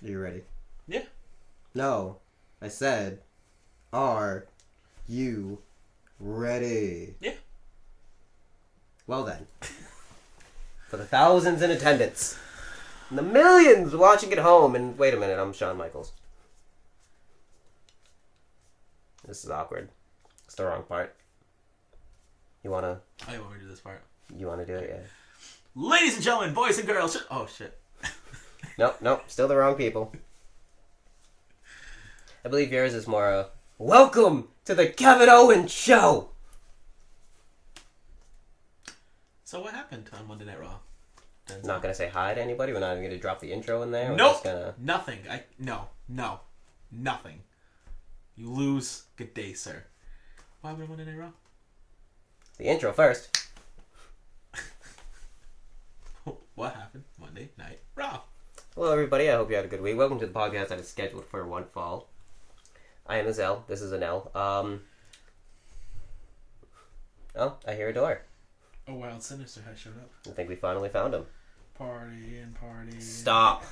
Are you ready? Yeah. No. I said, are you ready? Yeah. Well then. For the thousands in attendance. And the millions watching at home. And wait a minute, I'm Shawn Michaels. This is awkward. It's the wrong part. You wanna... I want to do this part. You wanna do it? Yeah. Ladies and gentlemen, boys and girls... Oh, shit. Nope. Still the wrong people. I believe yours is more, welcome to the Kevin Owens Show! So what happened on Monday Night Raw? I'm not gonna say hi to anybody. We're not even gonna drop the intro in there. We're Nope. just gonna... Nothing. No. Nothing. You lose. Good day, sir. What happened on Monday Night Raw? The intro first. What happened Monday Night Raw? Hello, everybody. I hope you had a good week. Welcome to the podcast that is scheduled for one fall. I am Azelle. This is an L. Oh, I hear a door. A wild sinister has showed up. I think we finally found him. Party. Stop.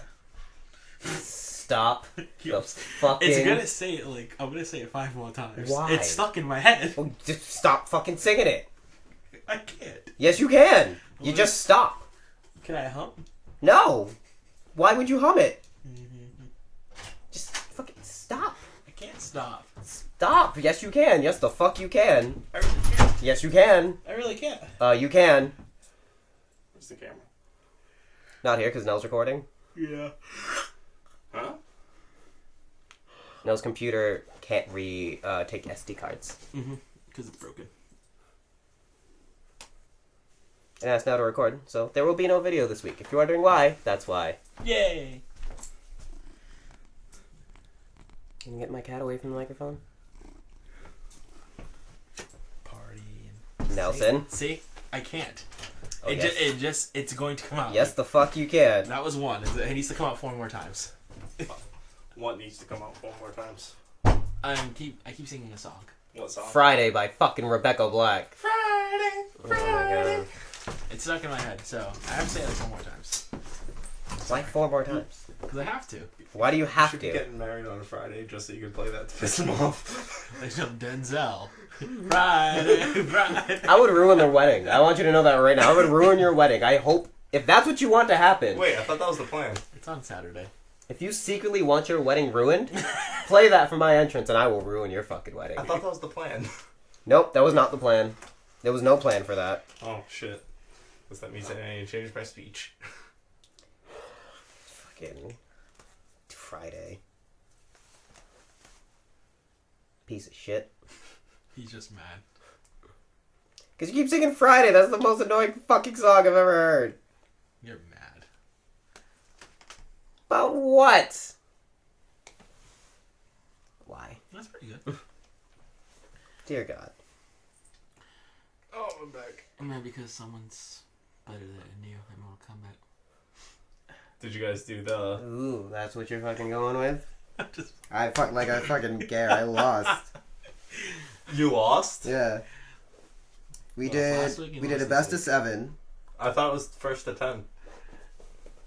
Stop. The fucking... It's gonna say it like... I'm gonna say it 5 more times. Why? It's stuck in my head. Well, just stop fucking singing it. I can't. Yes, you can. You just stop. Can I hum? No. Why would you hum it? Just fucking stop. I can't stop. Stop. Yes, you can. Yes, the fuck you can. I really can't. Yes, you can. I really can't. You can. Where's the camera? Not here because Nell's recording. Yeah. Huh? Nell's computer can't take SD cards. Mm-hmm. Because it's broken. And asked now to record, so there will be no video this week. If you're wondering why, that's why. Yay! Can you get my cat away from the microphone? Party. Nelson. See? I can't. Oh, It's going to come out. Yes, the fuck you can. That was one. It needs to come out 4 more times. What needs to come out 4 more times? I keep singing a song. What song? Friday by fucking Rebecca Black. Friday. Oh my god. It's stuck in my head, so I have to say it like 4 more times. Why 4 more times? Because I have to. Why do you have should to? be getting married on a Friday just so you can play that to piss him off. They show Denzel. Friday. I would ruin their wedding. I want you to know that right now. I would ruin your wedding. I hope... If that's what you want to happen... Wait, I thought that was the plan. It's on Saturday. If you secretly want your wedding ruined, play that for my entrance and I will ruin your fucking wedding. I thought that was the plan. Nope, that was not the plan. There was no plan for that. Oh, shit. Does that mean I need to change my speech? Fucking... Friday. Piece of shit. He's just mad. Because you keep singing Friday. That's the most annoying fucking song I've ever heard. You're mad. About what? Why? That's pretty good. Dear God. Oh, I'm back. I'm mad because someone's better than you in Mortal Kombat. Did you guys do the... Ooh, that's what you're fucking going with? I'm just... I fucking care. I lost. You lost? Yeah. We did a best of 7. I thought it was first to 10.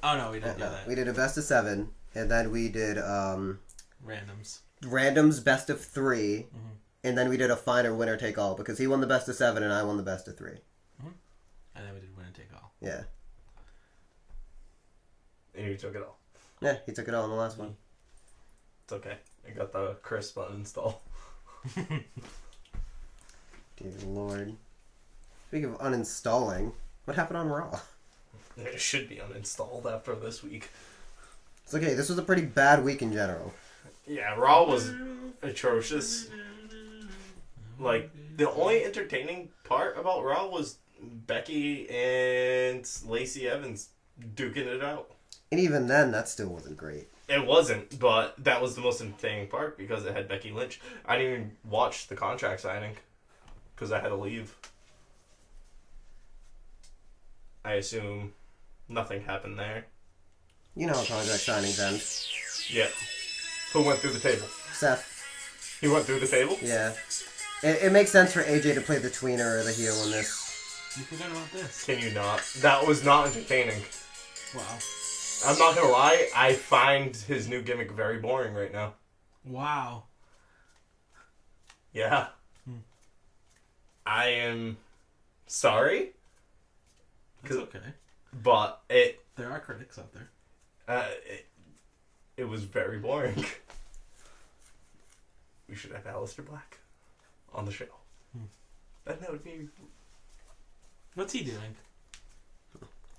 Oh, no, we didn't do that. We did a best of 7, and then we did Randoms best of 3, and then we did a final winner take all because he won the best of 7 and I won the best of 3. Mm-hmm. And then we did winner take all. Yeah. And you took it all. Yeah, he took it all in the last one. It's okay. I got the crisp uninstall. Dear Lord. Speaking of uninstalling, what happened on Raw? It should be uninstalled after this week. It's okay, this was a pretty bad week in general. Yeah, Raw was atrocious. Like, the only entertaining part about Raw was Becky and Lacey Evans duking it out. And even then, that still wasn't great. It wasn't, but that was the most entertaining part because it had Becky Lynch. I didn't even watch the contract signing because I had to leave. I assume nothing happened there. You know how contract signings end. Yeah. Who went through the table? Seth. He went through the table? Yeah. It makes sense for AJ to play the tweener or the heel in this. You forgot about this. Can you not? That was not entertaining. Wow. I'm not gonna lie, I find his new gimmick very boring right now. Wow. Yeah. I am sorry, It's okay. but There are critics out there. it was very boring. We should have Aleister Black on the show. That would be... What's he doing?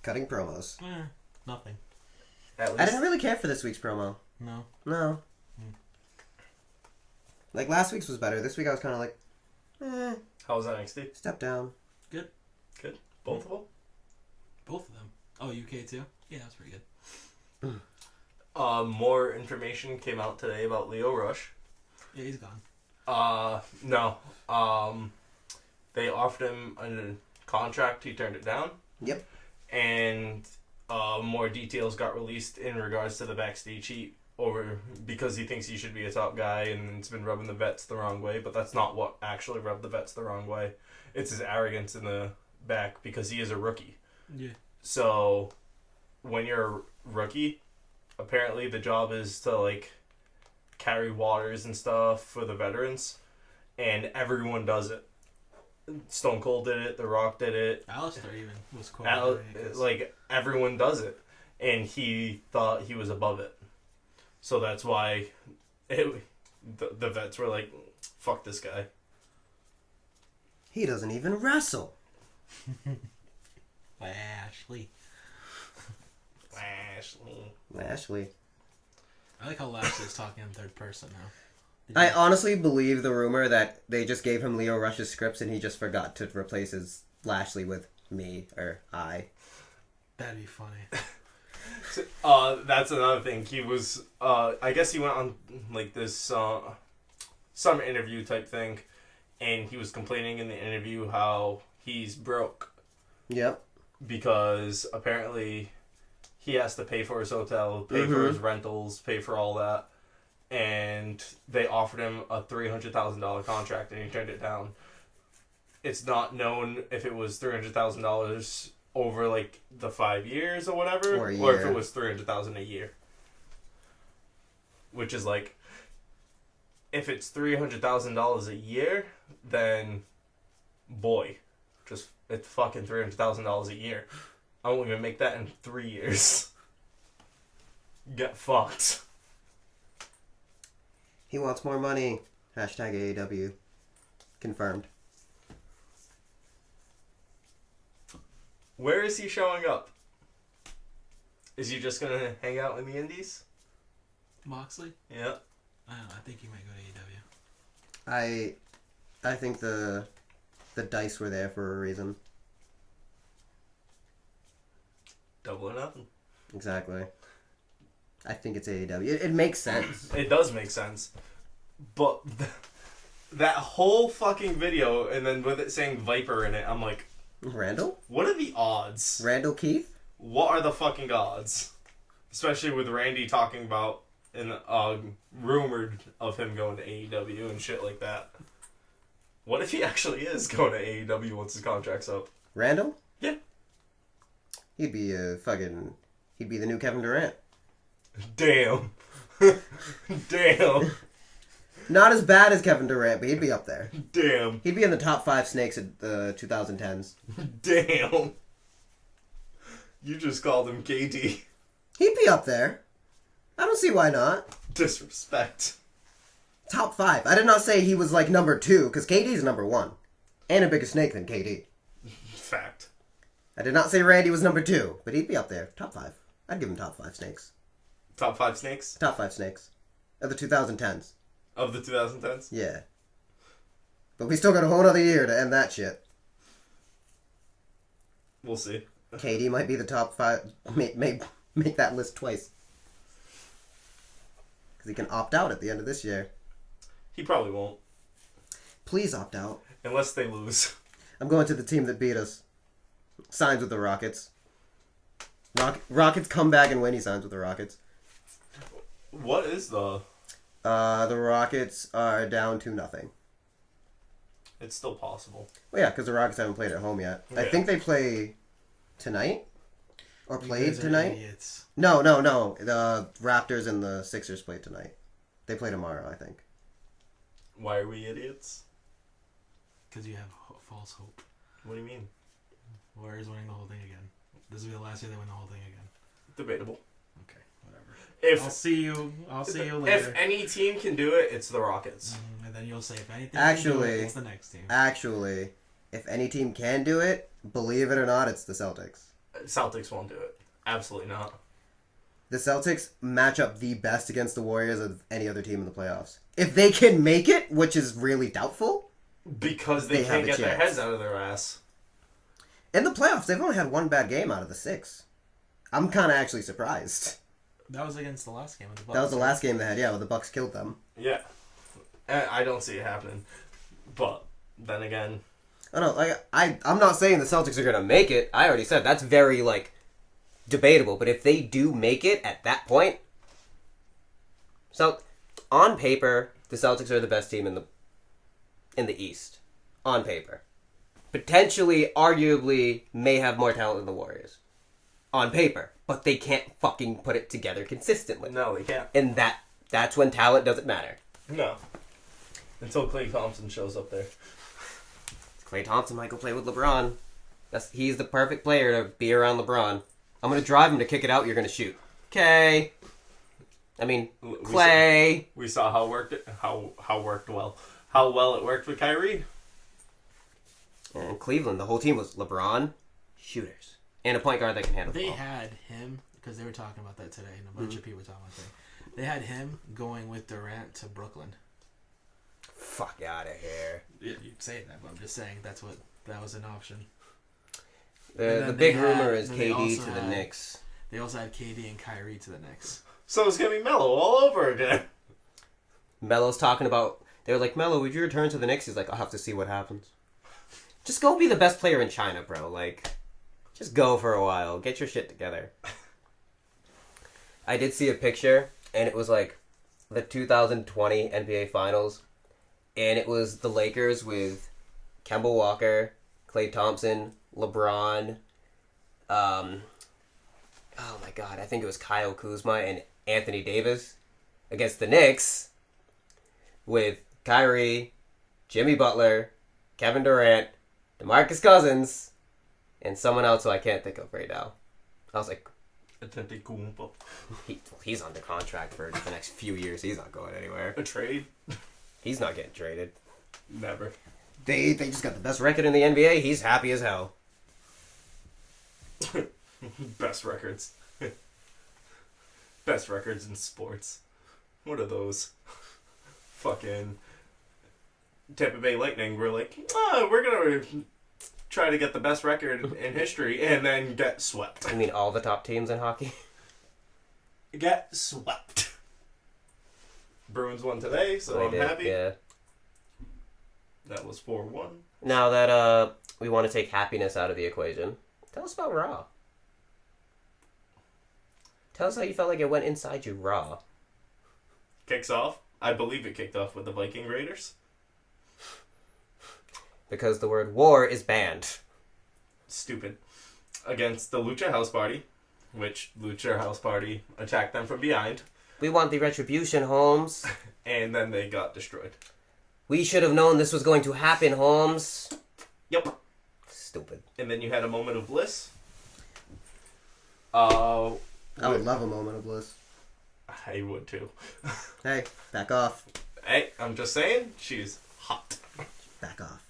Cutting promos. Nothing. At least... I didn't really care for this week's promo. No. Like, last week's was better. This week I was kind of like, How was NXT? step down. Good. Both of them? Both of them. Oh, UK too? Yeah, that was pretty good. More information came out today about Lio Rush. Yeah, he's gone. No. They offered him a contract. He turned it down. Yep. And more details got released in regards to the backstage heat over because he thinks he should be a top guy and it's been rubbing the vets the wrong way, but that's not what actually rubbed the vets the wrong way. It's his arrogance in the back because he is a rookie. Yeah. So when you're a rookie, apparently the job is to like carry waters and stuff for the veterans, and everyone does it. Stone Cold did it, The Rock did it. Alistair even was quoted. Like everyone does it, and he thought he was above it. So that's why the vets were like, "Fuck this guy." He doesn't even wrestle. Lashley. Lashley. I like how Lashley's talking in third person now. I honestly believe the rumor that they just gave him Lio Rush's scripts and he just forgot to replace his Lashley with me or I. That'd be funny. That's another thing. He was, I guess he went on like this some interview type thing, and he was complaining in the interview how he's broke. Yep. Because apparently he has to pay for his hotel, pay for his rentals, pay for all that. And they offered him a $300,000 contract and he turned it down. It's not known if it was $300,000 over like the 5 years or whatever, or if it was $300,000 a year. Which is like, if it's $300,000 a year, then boy, just it's fucking $300,000 a year. I won't even make that in 3 years. Get fucked. He wants more money. Hashtag AEW. Confirmed. Where is he showing up? Is he just gonna hang out in the indies? Moxley? Yeah. I don't know. I think he might go to AEW. I think the dice were there for a reason. Double or nothing. Exactly. I think it's AEW. It makes sense. It does make sense. But that whole fucking video, and then with it saying Viper in it, I'm like... Randall? What are the odds? Randall Keith? What are the fucking odds? Especially with Randy talking about and rumored of him going to AEW and shit like that. What if he actually is going to AEW once his contract's up? Randall? Yeah. He'd be he'd be the new Kevin Durant. Damn. Damn. Not as bad as Kevin Durant, but he'd be up there. Damn. He'd be in the top 5 snakes at the 2010s. Damn. You just called him KD. He'd be up there. I don't see why not. Disrespect. Top 5. I did not say he was like number 2, because KD's number 1. And a bigger snake than KD. Fact. I did not say Randy was number 2, but he'd be up there. Top 5. I'd give him top 5 snakes. Top 5 snakes? Top 5 snakes. Of the 2010s. Of the 2010s? Yeah. But we still got a whole other year to end that shit. We'll see. KD might be the top 5. Make that list twice. Because he can opt out at the end of this year. He probably won't. Please opt out. Unless they lose. I'm going to the team that beat us. Signs with the Rockets. Rockets come back and win. He signs with the Rockets. What is the Rockets are down 2-0. It's still possible. Well, yeah, because the Rockets haven't played at home yet. Yeah. I think they play tonight. Or You played guys are tonight? idiots. No. The Raptors and the Sixers played tonight. They play tomorrow, I think. Why are we idiots? Because you have false hope. What do you mean? Warriors winning the whole thing again. This will be the last year they win the whole thing again. Debatable. Okay, whatever. I'll If see you later. if any team can do it, it's the Rockets. And then you'll say if anything Actually- can do it, it's the next team. Actually, if any team can do it, believe it or not, it's the Celtics. Celtics won't do it. Absolutely not. The Celtics match up the best against the Warriors of any other team in the playoffs. If they can make it, which is really doubtful, Because they They have can't a get their chance. heads out of their ass. in the playoffs, they've only had one bad game out of the 6. I'm kind of actually surprised. That was against the last game of the Bucks. That was the last game they had, yeah, where the Bucks killed them. Yeah. I don't see it happening. But then again, Oh no, like I'm not saying the Celtics are gonna make it. I already said that's very debatable. But if they do make it at that point, so on paper, the Celtics are the best team in the East. On paper, potentially, arguably, may have more talent than the Warriors. On paper, but they can't fucking put it together consistently. no, they can't. And that's when talent doesn't matter. No. Until Klay Thompson shows up there. Klay Thompson might go play with LeBron. He's the perfect player to be around LeBron. I'm gonna drive him to kick it out. You're gonna shoot. Okay. I mean, Klay. We saw how well it worked with Kyrie. And Cleveland, the whole team was LeBron, shooters, and a point guard that can handle the They ball. had him, because they were talking about that today, and a bunch of people were talking about that. They had him going with Durant to Brooklyn. Fuck out of here. You'd say that, but I'm just saying that was an option. And The then big they rumor had- is then they KD also to the had- Knicks. They also had KD and Kyrie to the Knicks. So it's gonna be Melo all over again. Melo's talking about. They were like, Melo, would you return to the Knicks? He's like, I'll have to see what happens. Just go be the best player in China, bro. Just go for a while. Get your shit together. I did see a picture, and it was the 2020 NBA Finals, and it was the Lakers with Kemba Walker, Klay Thompson, LeBron, oh my god, I think it was Kyle Kuzma and Anthony Davis against the Knicks with Kyrie, Jimmy Butler, Kevin Durant, DeMarcus Cousins, and someone else who I can't think of right now. I was like, Antetokounmpo. he's under contract for the next few years. He's not going anywhere. A trade? He's not getting traded. Never. They just got the best record in the NBA. He's happy as hell. Best records. Best records in sports. What are those? Fucking Tampa Bay Lightning were like, we're gonna try to get the best record in history and then get swept. I mean, all the top teams in hockey. Get swept. Bruins won today, so They I'm did, happy. Yeah. That was 4-1. Now that we want to take happiness out of the equation, tell us about Raw. Tell us how you felt like it went inside you Raw. Kicks off. I believe it kicked off with the Viking Raiders. Because the word war is banned. Stupid. Against the Lucha House Party, which Lucha House Party attacked them from behind, We want the retribution, Holmes. and then they got destroyed. We should have known this was going to happen, Holmes. Yep. Stupid. And then you had a moment of bliss. I would love a moment of bliss. I would too. Hey, back off. Hey, I'm just saying, she's hot. Back off.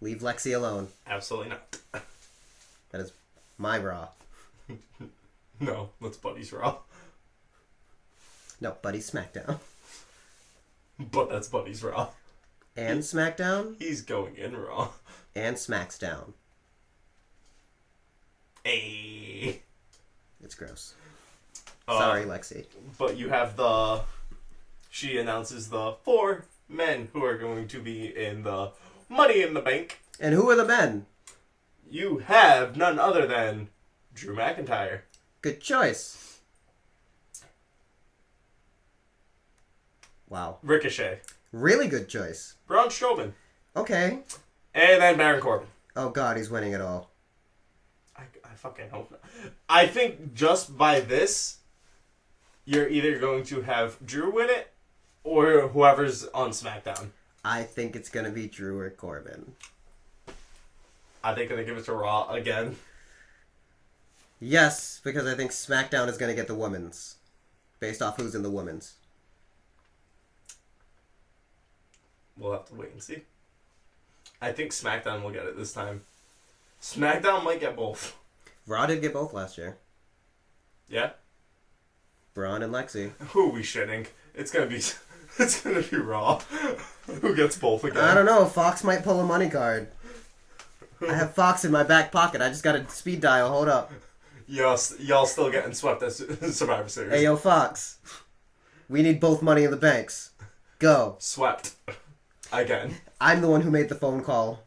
Leave Lexi alone. Absolutely not. That is my Raw. No, that's Buddy's Raw. No, Buddy SmackDown. But that's Buddy's Raw. And SmackDown. He's going in Raw. And Smacks Down. Hey. It's gross. Uh, Sorry, Lexi. But you have she announces the 4 men who are going to be in the Money in the Bank. And who are the men? You have none other than Drew McIntyre. Good choice. Wow. Ricochet. Really good choice. Braun Strowman. Okay. And then Baron Corbin. Oh god, he's winning it all. I fucking hope not. I think just by this, you're either going to have Drew win it or whoever's on SmackDown. I think it's gonna be Drew or Corbin. I think they're gonna give it to Raw again. Yes, because I think SmackDown is gonna get the women's. Based off who's in the women's. We'll have to wait and see. I think SmackDown will get it this time. SmackDown might get both. Raw did get both last year. Yeah? Braun and Lexi. Who are we shitting? It's gonna be Raw. Who gets both again? I don't know. Fox might pull a money card. I have Fox in my back pocket. I just got a speed dial. Hold up. Y'all still getting swept at Survivor Series. Hey, yo, Fox. We need both Money in the Banks. Go. Swept. Again. I'm the one who made the phone call.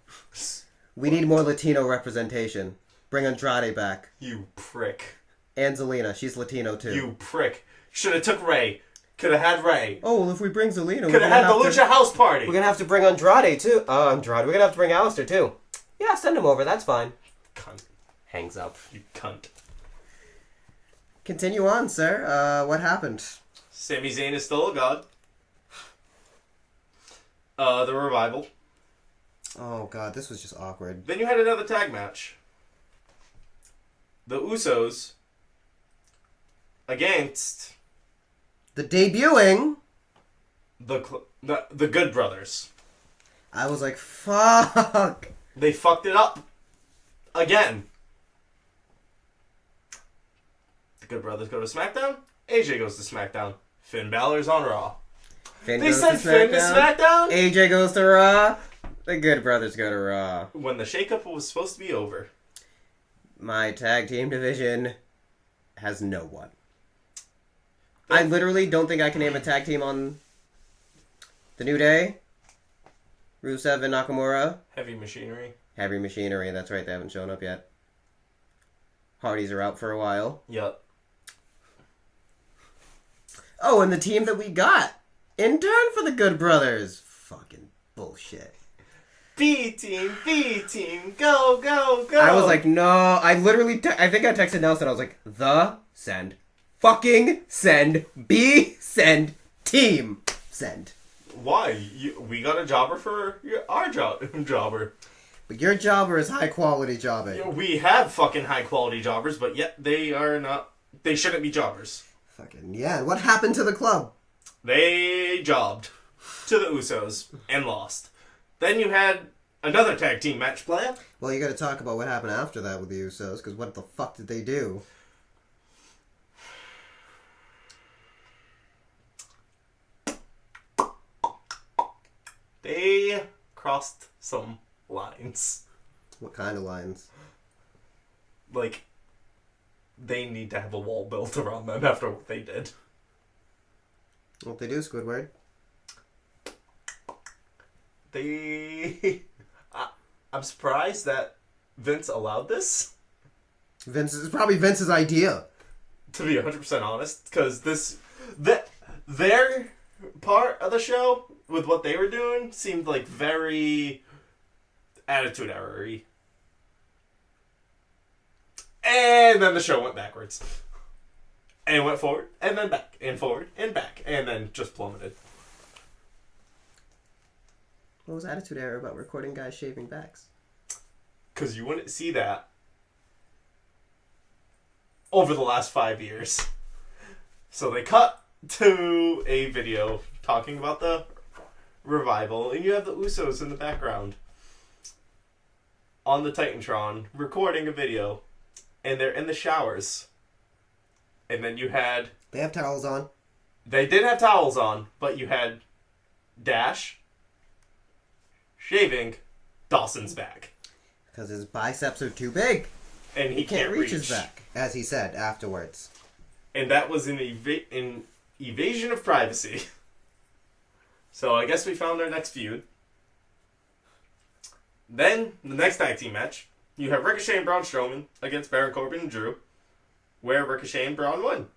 We need more Latino representation. Bring Andrade back. You prick. And Zelina. She's Latino, too. You prick. Should have took Ray. Could have had Ray. Oh, well, if we bring Zelina... Could have had the Lucha House Party. We're going to have to bring Andrade, too. Andrade. We're going to have to bring Alistair, too. Yeah, send him over. That's fine. Cunt. Hangs up. You cunt. Continue on, sir. What happened? Sami Zayn is still a god. The Revival. Oh, God. This was just awkward. Then you had another tag match. The Usos against The debuting... the Good Brothers. I was like, fuck. They fucked it up again. The Good Brothers go to SmackDown. AJ goes to SmackDown. Finn Balor's on Raw. Finn They goes said to Finn to SmackDown? AJ goes to Raw. The Good Brothers go to Raw. When the shakeup was supposed to be over. My tag team division has no one. I literally don't think I can name a tag team on The New Day. Rusev and Nakamura. Heavy Machinery. Heavy Machinery, that's right, they haven't shown up yet. Hardys are out for a while. Yup. Oh, and the team that we got in turn for the Good Brothers. Fucking bullshit. B team, go, go, go. I was like, no. I literally, I think I texted Nelson. I was like, send, fucking send, send, team, send. Why? We got a jobber for our jobber. But your jobber is high quality jobbing. We have fucking high quality jobbers, but yet they are not. They shouldn't be jobbers. Fucking yeah. What happened to the club? They jobbed to the Usos and lost. Then you had another tag team match planned. Well, you got to talk about what happened after that with the Usos, because what the fuck did they do? They crossed some lines. What kind of lines? Like, they need to have a wall built around them after what they did. What they do, Squidward? I'm surprised that Vince allowed this. It's probably Vince's idea. To be 100% honest, because their part of the show with what they were doing seemed like very attitude error-y. And then the show went backwards. And went forward, and then back, and forward, and back, and then just plummeted. What was Attitude Era about recording guys shaving backs? Because you wouldn't see that over the last 5 years. So they cut to a video talking about the Revival, and you have the Usos in the background on the Titantron recording a video, and they're in the showers. And then you had... They have towels on. They did have towels on, but you had Dash shaving Dawson's back. Because his biceps are too big. And he can't reach his back, as he said afterwards. And that was an invasion of privacy. So I guess we found our next feud. Then, the next tag team match, you have Ricochet and Braun Strowman against Baron Corbin and Drew, where Ricochet and Braun won.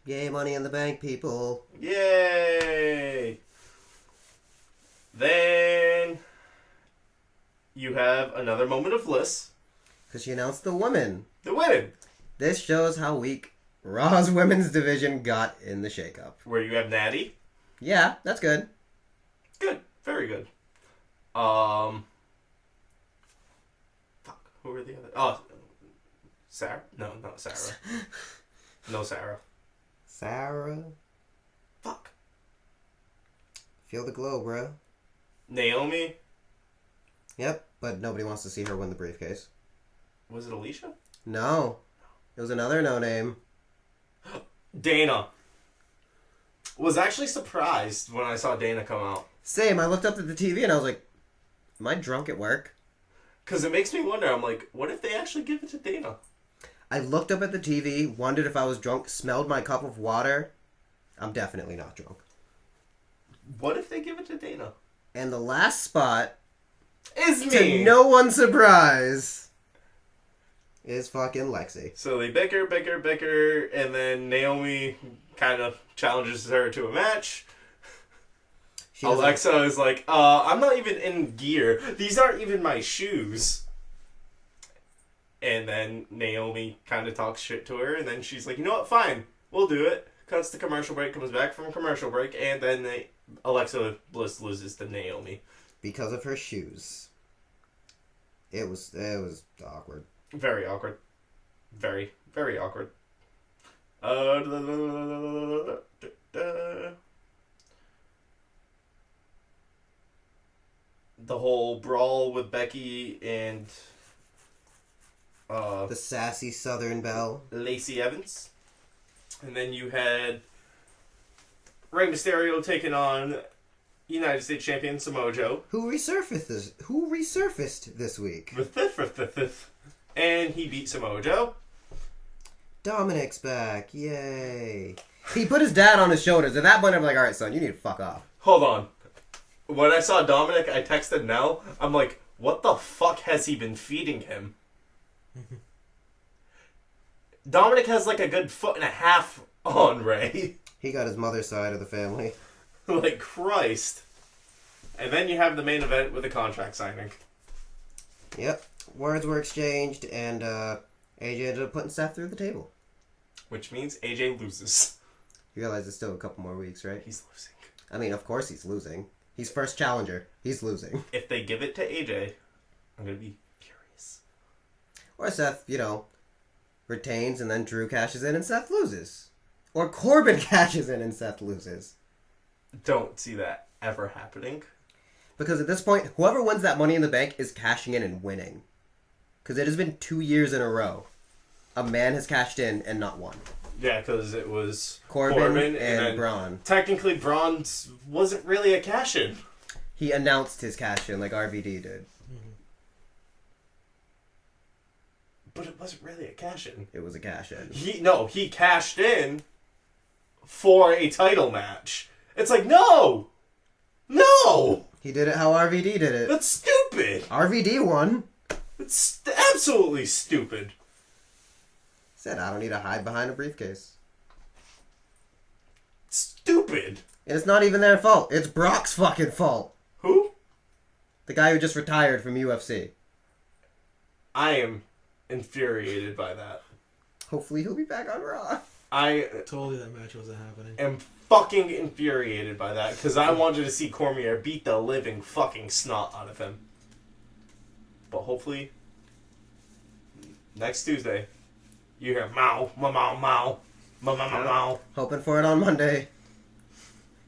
Yay, Money in the Bank, people. Yay! Then you have another moment of bliss. Because she announced the women. The women. This shows how weak Raw's women's division got in the shakeup. Where you have Natty. Yeah, that's good. Good. Very good. Fuck. Who were the other? Oh, Sarah? No, not Sarah. No Sarah. Sarah. Fuck. Feel the glow, bro. Naomi? Yep, but nobody wants to see her win the briefcase. Was it Alicia? No. It was another no-name. Dana. Was actually surprised when I saw Dana come out. Same, I looked up at the TV and I was like, am I drunk at work? Because it makes me wonder, I'm like, what if they actually give it to Dana? I looked up at the TV, wondered if I was drunk, smelled my cup of water. I'm definitely not drunk. What if they give it to Dana? And the last spot, Is me! to no one's surprise, is fucking Lexi. So they bicker, and then Naomi kind of challenges her to a match. She doesn't- Alexa is like, I'm not even in gear. These aren't even my shoes. And then Naomi kind of talks shit to her, and then she's like, you know what, fine, we'll do it. Cuts to commercial break, comes back from commercial break, and then Alexa Bliss loses to Naomi. because of her shoes. It was awkward. Very awkward. Very, very awkward. The whole brawl with Becky and The sassy Southern Belle. Lacey Evans. And then you had Rey Mysterio taking on United States Champion Samoa Joe. Who resurfaced this week? And he beat Samoa Joe. Dominic's back. Yay. He put his dad on his shoulders. At that point, I'm like, alright, son, you need to fuck off. Hold on. When I saw Dominic, I texted Nell. I'm like, what the fuck has he been feeding him? Dominic has like a good foot and a half on Ray. He got his mother's side of the family. Like, Christ. And then you have the main event with the contract signing. Yep. Words were exchanged, and AJ ended up putting Seth through the table. Which means AJ loses. You realize it's still a couple more weeks, right? He's losing. I mean, of course he's losing. He's first challenger. He's losing. If they give it to AJ, I'm going to be furious. Or Seth, retains and then Drew cashes in and Seth loses. Or Corbin cashes in and Seth loses. Don't see that ever happening. Because at this point, whoever wins that Money in the Bank is cashing in and winning. Because it has been 2 years in a row. A man has cashed in and not won. Yeah, because it was Corbin and then Braun. Technically, Braun wasn't really a cash-in. He announced his cash in like RVD did. But it wasn't really a cash-in. It was a cash in. He cashed in for a title match. It's like, no! No! He did it how RVD did it. That's stupid! RVD won. It's absolutely stupid. Said, I don't need to hide behind a briefcase. Stupid. And it's not even their fault. It's Brock's fucking fault. Who? The guy who just retired from UFC. I am infuriated by that. Hopefully he'll be back on Raw. I Told you that match wasn't happening. am fucking infuriated by that because I wanted to see Cormier beat the living fucking snot out of him. But hopefully, next Tuesday, you hear mow, mow, mow, mow, mow, mow, mow, mow. Hoping for it on Monday.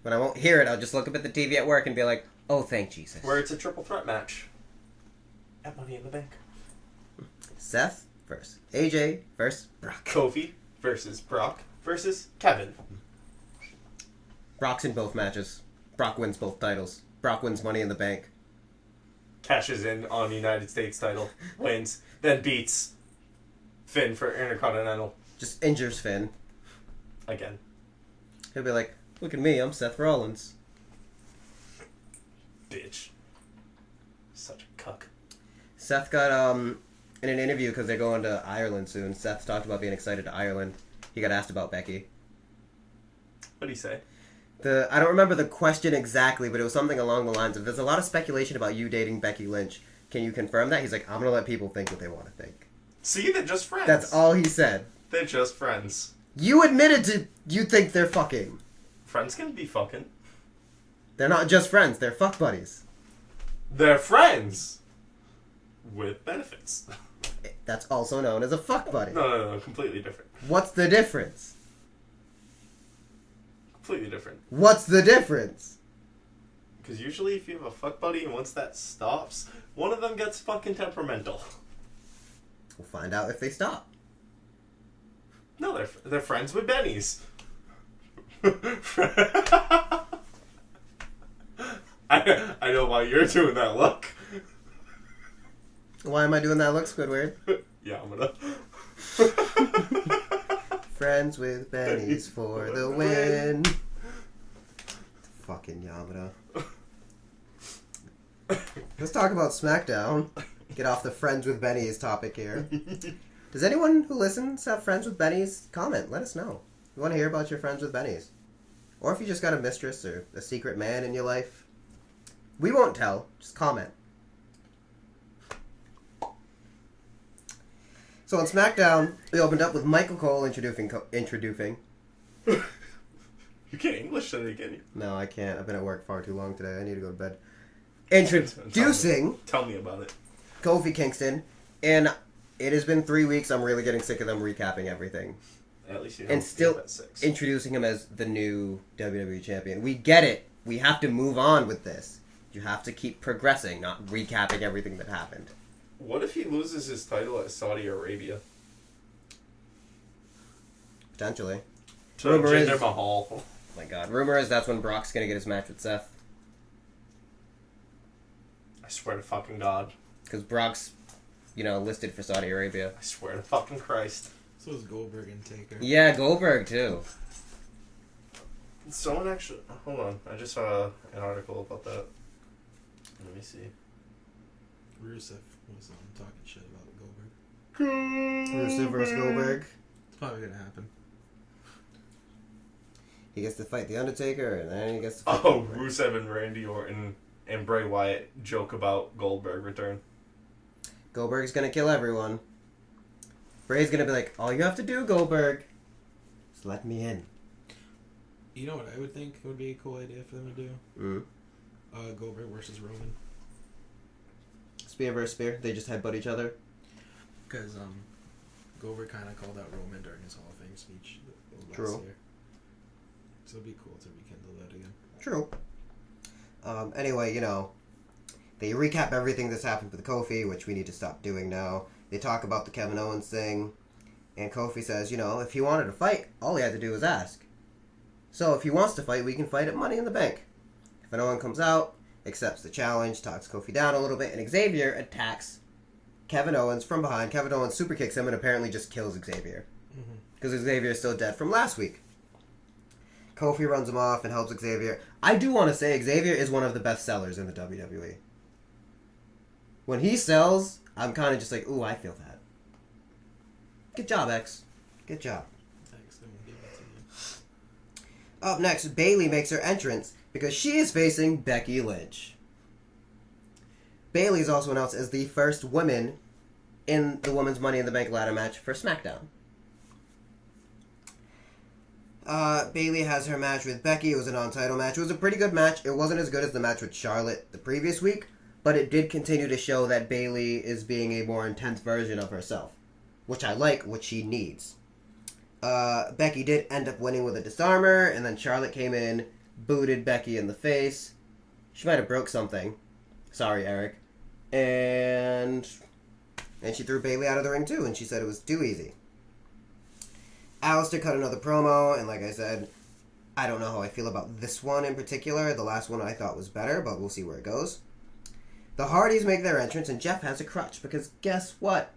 When I won't hear it, I'll just look up at the TV at work and be like, oh, thank Jesus. Where it's a triple threat match at Money in the Bank. Seth versus AJ versus Brock. Kofi versus Brock versus Kevin. Brock's in both matches. Brock wins both titles. Brock wins Money in the Bank. Cashes in on the United States title, wins, then beats Finn for Intercontinental Just injures Finn. again. He'll be like, look at me, I'm Seth Rollins. Bitch. Such a cuck. Seth got, in an interview, because they're going to Ireland soon, Seth talked about being excited to Ireland. He got asked about Becky. What'd he say? I don't remember the question exactly, but it was something along the lines of, there's a lot of speculation about you dating Becky Lynch. Can you confirm that? He's like, I'm going to let people think what they want to think. See, they're just friends. That's all he said. They're just friends. You admitted to you think they're fucking. Friends can be fucking. They're not just friends, they're fuck buddies. They're friends with benefits. That's also known as a fuck buddy. No, completely different. What's the difference? Completely different. What's the difference? Because usually if you have a fuck buddy and once that stops, one of them gets fucking temperamental. We'll find out if they stop. No, they're friends with bennies. I know why you're doing that look. Why am I doing that look, Squidward? Yeah, I'm gonna. Friends with bennies for the win. Fucking Yamada. Let's talk about SmackDown. Get off the friends with bennies topic here. Does anyone who listens have friends with bennies? Comment. Let us know. We want to hear about your friends with bennies. Or if you just got a mistress or a secret man in your life. We won't tell. Just comment. So on SmackDown, we opened up with Michael Cole introducing. You can't English today, can you? No, I can't. I've been at work far too long today. I need to go to bed. Introducing Tell me about it. Kofi Kingston, and it has been 3 weeks. I'm really getting sick of them recapping everything. At least you And still at 6. introducing him as the new WWE champion. We get it. We have to move on with this. You have to keep progressing, not recapping everything that happened. What if he loses his title at Saudi Arabia? Potentially. To Rumor is- Jinder Mahal. Oh my god. Rumor is that's when Brock's going to get his match with Seth. I swear to fucking God. Because Brock's, listed for Saudi Arabia. I swear to fucking Christ. So is Goldberg and Taker. Yeah, Goldberg too. Someone actually... Hold on. I just saw an article about that. Let me see. Rusev was talking shit about Goldberg. Rusev versus Goldberg. It's probably gonna happen. He gets to fight The Undertaker, and then he gets to fight Oh, Goldberg. Rusev and Randy Orton and Bray Wyatt joke about Goldberg return. Goldberg's gonna kill everyone. Bray's gonna be like, all you have to do, Goldberg, is let me in. You know what I would think would be a cool idea for them to do? Goldberg versus Roman. Spear versus spear. They just headbutt each other. Because Goldberg kind of called out Roman during his Hall of Fame speech last True. year. So it'd be cool to rekindle that again. True. Anyway, they recap everything that's happened with Kofi, which we need to stop doing now. They talk about the Kevin Owens thing, and Kofi says, if he wanted to fight, all he had to do was ask. So if he wants to fight, we can fight at Money in the Bank. Kevin Owens comes out, accepts the challenge, talks Kofi down a little bit, and Xavier attacks Kevin Owens from behind. Kevin Owens super kicks him and apparently just kills Xavier. Because Xavier is still dead from last week. Kofi runs him off and helps Xavier. I do want to say Xavier is one of the best sellers in the WWE. When he sells, I'm kind of just like, ooh, I feel that. Good job, X. Good job. Thanks, then we'll give it to you. Up next, Bayley makes her entrance because she is facing Becky Lynch. Bayley is also announced as the first woman in the Women's Money in the Bank ladder match for SmackDown. Bayley has her match with Becky. It was a non-title match. It was a pretty good match. It wasn't as good as the match with Charlotte the previous week, but it did continue to show that Bayley is being a more intense version of herself, which I like, which she needs. Becky did end up winning with a disarmer, and then Charlotte came in, booted Becky in the face. She might have broke something. Sorry, Eric. And she threw Bayley out of the ring too, and she said it was too easy. Alistair cut another promo, and like I said, I don't know how I feel about this one in particular. The last one I thought was better, but we'll see where it goes. The Hardys make their entrance, and Jeff has a crutch, because guess what?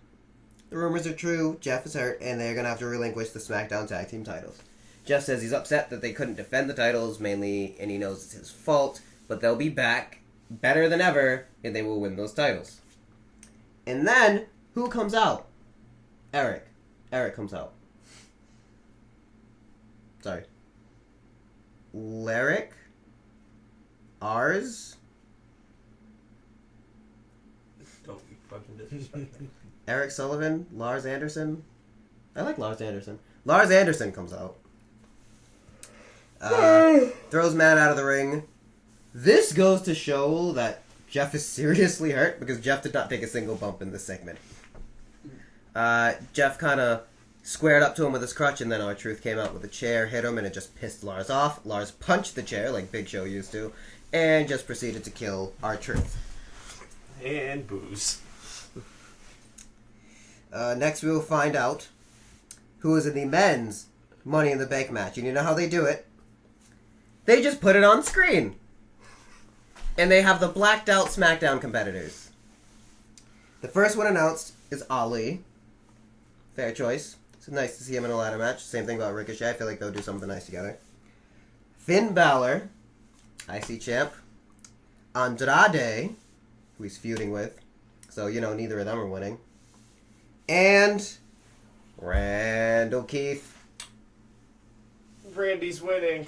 The rumors are true, Jeff is hurt, and they're going to have to relinquish the SmackDown Tag Team titles. Jeff says he's upset that they couldn't defend the titles, mainly, and he knows it's his fault, but they'll be back, better than ever, and they will win those titles. And then, who comes out? Eric. Eric comes out. Sorry. Lyric? Ours? Don't you fucking disrespect me. Eric Sullivan, Lars Anderson. I like Lars Anderson. Lars Anderson comes out. Throws Matt out of the ring. This goes to show that Jeff is seriously hurt because Jeff did not take a single bump in this segment. Jeff kind of squared up to him with his crutch, and then R-Truth came out with a chair, hit him, and it just pissed Lars off. Lars punched the chair like Big Show used to, and just proceeded to kill R-Truth. And booze. Next, we will find out who is in the men's Money in the Bank match. And you know how they do it? They just put it on screen. And they have the blacked out SmackDown competitors. The first one announced is Ali. Fair choice. It's nice to see him in a ladder match. Same thing about Ricochet. I feel like they'll do something nice together. Finn Balor, IC champ. Andrade, who he's feuding with. So, you know, neither of them are winning. And Randall Keith. Randy's winning.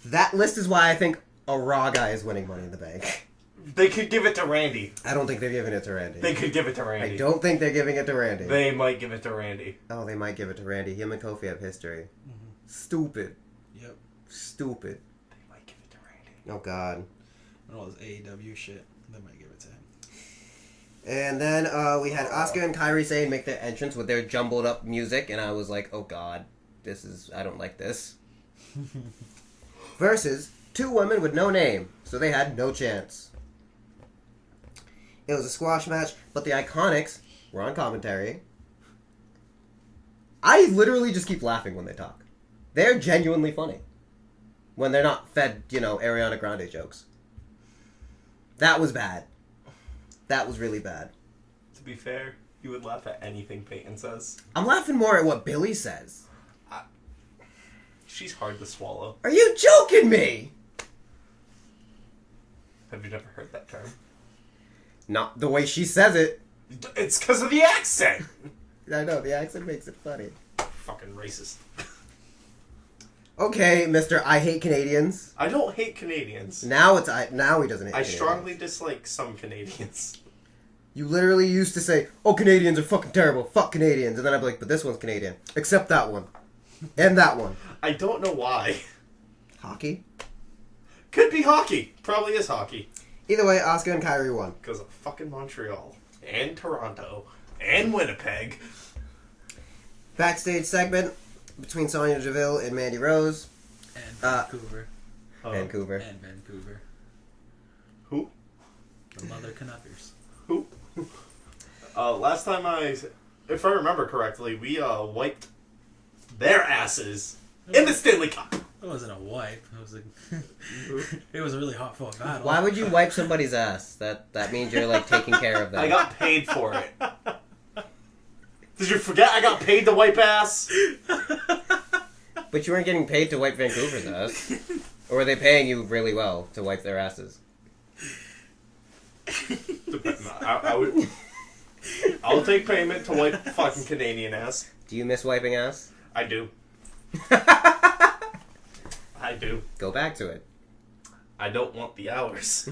That list is why I think a Raw guy is winning Money in the Bank. They could give it to Randy. I don't think they're giving it to Randy. They could give it to Randy. I don't think they're giving it to Randy. They might give it to Randy. Oh, they might give it to Randy. Him and Kofi have history. Mm-hmm. Stupid. Yep. Stupid. They might give it to Randy. Oh, God. And all this AEW shit, they might give it to him. And then we had Asuka and Kairi Sane make their entrance with their jumbled up music, and I was like, oh, God. I don't like this. Versus two women with no name, so they had no chance. It was a squash match, but the Iconics were on commentary. I literally just keep laughing when they talk. They're genuinely funny. When they're not fed, you know, Ariana Grande jokes. That was bad. That was really bad. To be fair, you would laugh at anything Peyton says. I'm laughing more at what Billy says. She's hard to swallow. Are you joking me? Have you never heard that term? Not the way she says it. It's because of the accent! I know, the accent makes it funny. Fucking racist. Okay, Mr. I Hate Canadians. I don't hate Canadians. Now he doesn't hate I Canadians. strongly dislike some Canadians. You literally used to say, oh, Canadians are fucking terrible. Fuck Canadians. And then I'd be like, but this one's Canadian. Except that one. And that one. I don't know why. Hockey? Could be hockey. Probably is hockey. Either way, Asuka and Kairi won. Because of fucking Montreal. And Toronto. And Winnipeg. Backstage segment between Sonya Deville and Mandy Rose. And Vancouver. Vancouver. And Vancouver. Who? The Mother Canuckers. Who? Last time if I remember correctly, we wiped their asses in the Stanley Cup. It wasn't a wipe. It was it was a really hot fought battle. Why would you wipe somebody's ass? That means you're like taking care of them. I got paid for it. Did you forget I got paid to wipe ass? But you weren't getting paid to wipe Vancouver's ass. Or were they paying you really well to wipe their asses? I'll take payment to wipe fucking Canadian ass. Do you miss wiping ass? I do. I do. Go back to it. I don't want the hours.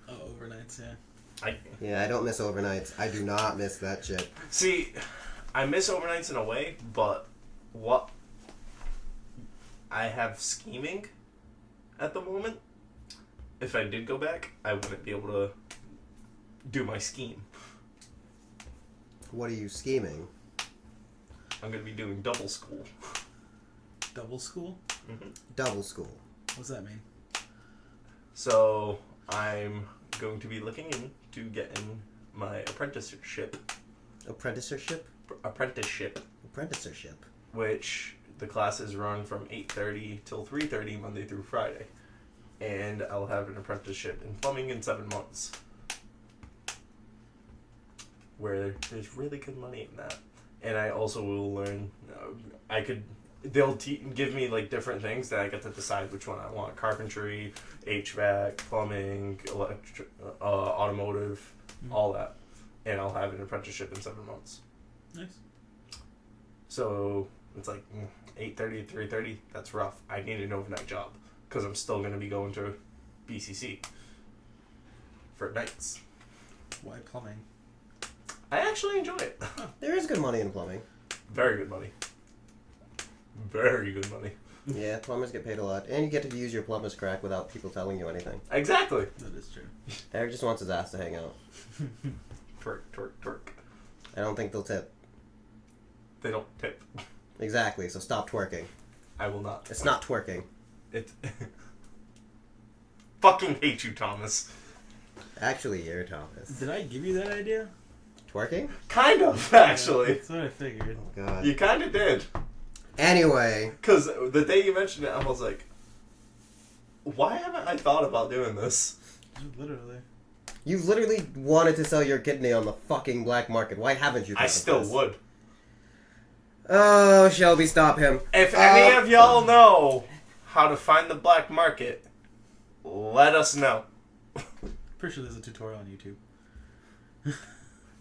Oh, overnights, yeah. Yeah, I don't miss overnights. I do not miss that shit. See, I miss overnights in a way, but what I have scheming at the moment, if I did go back, I wouldn't be able to do my scheme. What are you scheming? I'm going to be doing double school. Double school? Mm-hmm. Double school. What's that mean? So, I'm going to be looking into getting my apprenticeship. Apprenticeship? Apprenticeship. Apprenticeship. Which the classes run from 8:30 till 3:30 Monday through Friday. And I'll have an apprenticeship in plumbing in 7 months. Where there's really good money in that. And I also will learn, they'll give me like different things that I get to decide which one I want. Carpentry, HVAC, plumbing, automotive, all that. And I'll have an apprenticeship in 7 months. Nice. So it's like 8:30 to 3:30. That's rough. I need an overnight job because I'm still going to be going to BCC for nights. Why plumbing? I actually enjoy it. There is good money in plumbing. Very good money. Very good money. Yeah, plumbers get paid a lot. And you get to use your plumber's crack without people telling you anything. Exactly. That is true. Eric just wants his ass to hang out. Twerk, twerk, twerk. I don't think they'll tip. They don't tip. Exactly, so stop twerking. I will not. It's not twerking. It. Fucking hate you, Thomas. Actually, you're Thomas. Did I give you that idea? Twerking? Kind of, actually. That's what I figured. Oh, God. You kind of did. Anyway. Because the day you mentioned it, I was like, why haven't I thought about doing this? Literally. You literally wanted to sell your kidney on the fucking black market. Why haven't you? I still would. Oh, Shelby, stop him. If any of y'all know how to find the black market, let us know. Pretty sure there's a tutorial on YouTube.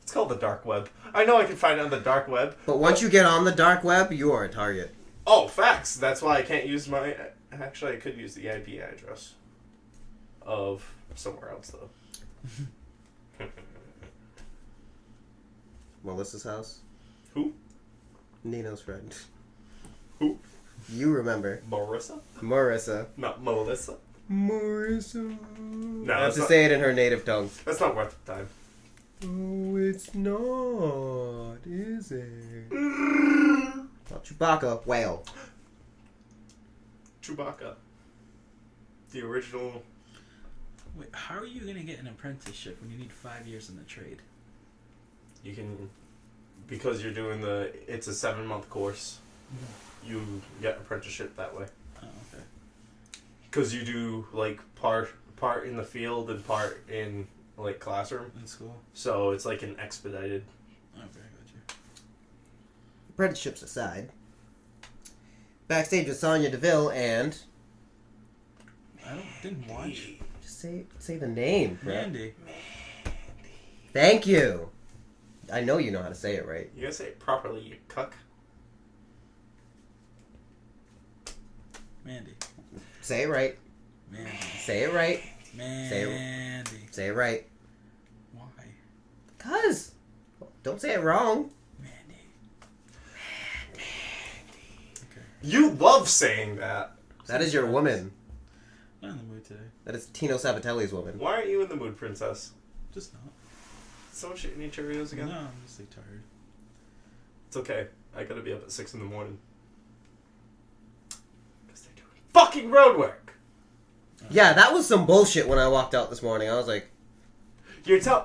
It's called the dark web. I know I can find it on the dark web. But once you get on the dark web, you are a target. Oh, facts. That's why I can't use my... Actually, I could use the IP address of somewhere else, though. Melissa's house? Who? Nino's friend. Who? You remember. Marissa? Marissa. Not Melissa. Marissa. No, I have that's to not, say it in her native tongue. that's not worth the time. Oh, it's not, is it? Well, Chewbacca, whale. Chewbacca. The original... Wait, how are you going to get an apprenticeship when you need 5 years in the trade? You can... Because you're doing the... It's a 7-month course. You get apprenticeship that way. Oh, okay. Because you do, like, part in the field and part in, like, classroom. In school? So it's like an expedited... Okay, I got you. Apprenticeships aside, backstage with Sonya Deville and... Didn't watch. Just say the name, bro. Mandy. Thank you. I know you know how to say it right. You gotta say it properly, you cuck. Mandy. Say it right. Mandy. Say it right. Mandy. Say it right. Why? Cause. Don't say it wrong. Mandy. Okay. You love saying that. That is your woman. I'm not in the mood today. That is Tino Sabatelli's woman. Why aren't you in the mood, princess? Just not. Someone shit any Cheerios again? No, I'm just like tired. It's okay. I gotta be up at 6 in the morning. Because they're doing fucking road work! Yeah, that was some bullshit when I walked out this morning. I was like,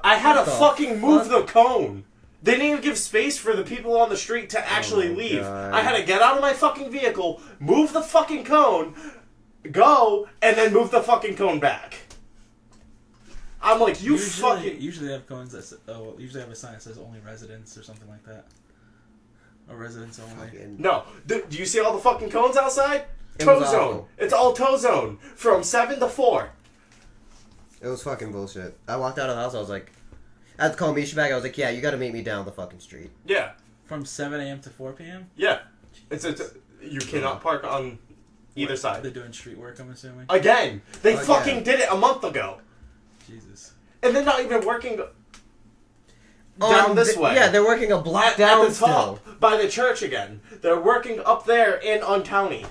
I had to What the fucking move fuck? the cone! They didn't even give space for the people on the street to actually my leave. God. I had to get out of my fucking vehicle, move the fucking cone, go, and then move the fucking cone back. I'm like, Usually they have cones that usually have a sign that says only residents or something like that. Or residents only. fucking... No. Do you see all the fucking cones outside? It Toe was zone. awful. It's all toe zone. From 7 to 4. It was fucking bullshit. I walked out of the house, I was like... I had to call Misha back, I was like, yeah, you gotta meet me down the fucking street. Yeah. From 7 a.m. to 4 p.m.? Yeah. You cannot park on either side. They're doing street work, I'm assuming? Again. They Again. fucking did it a month ago. Jesus. And they're not even working down this way. Yeah, they're working a block At down the top, still. by the church again. They're working up there in Uncounty.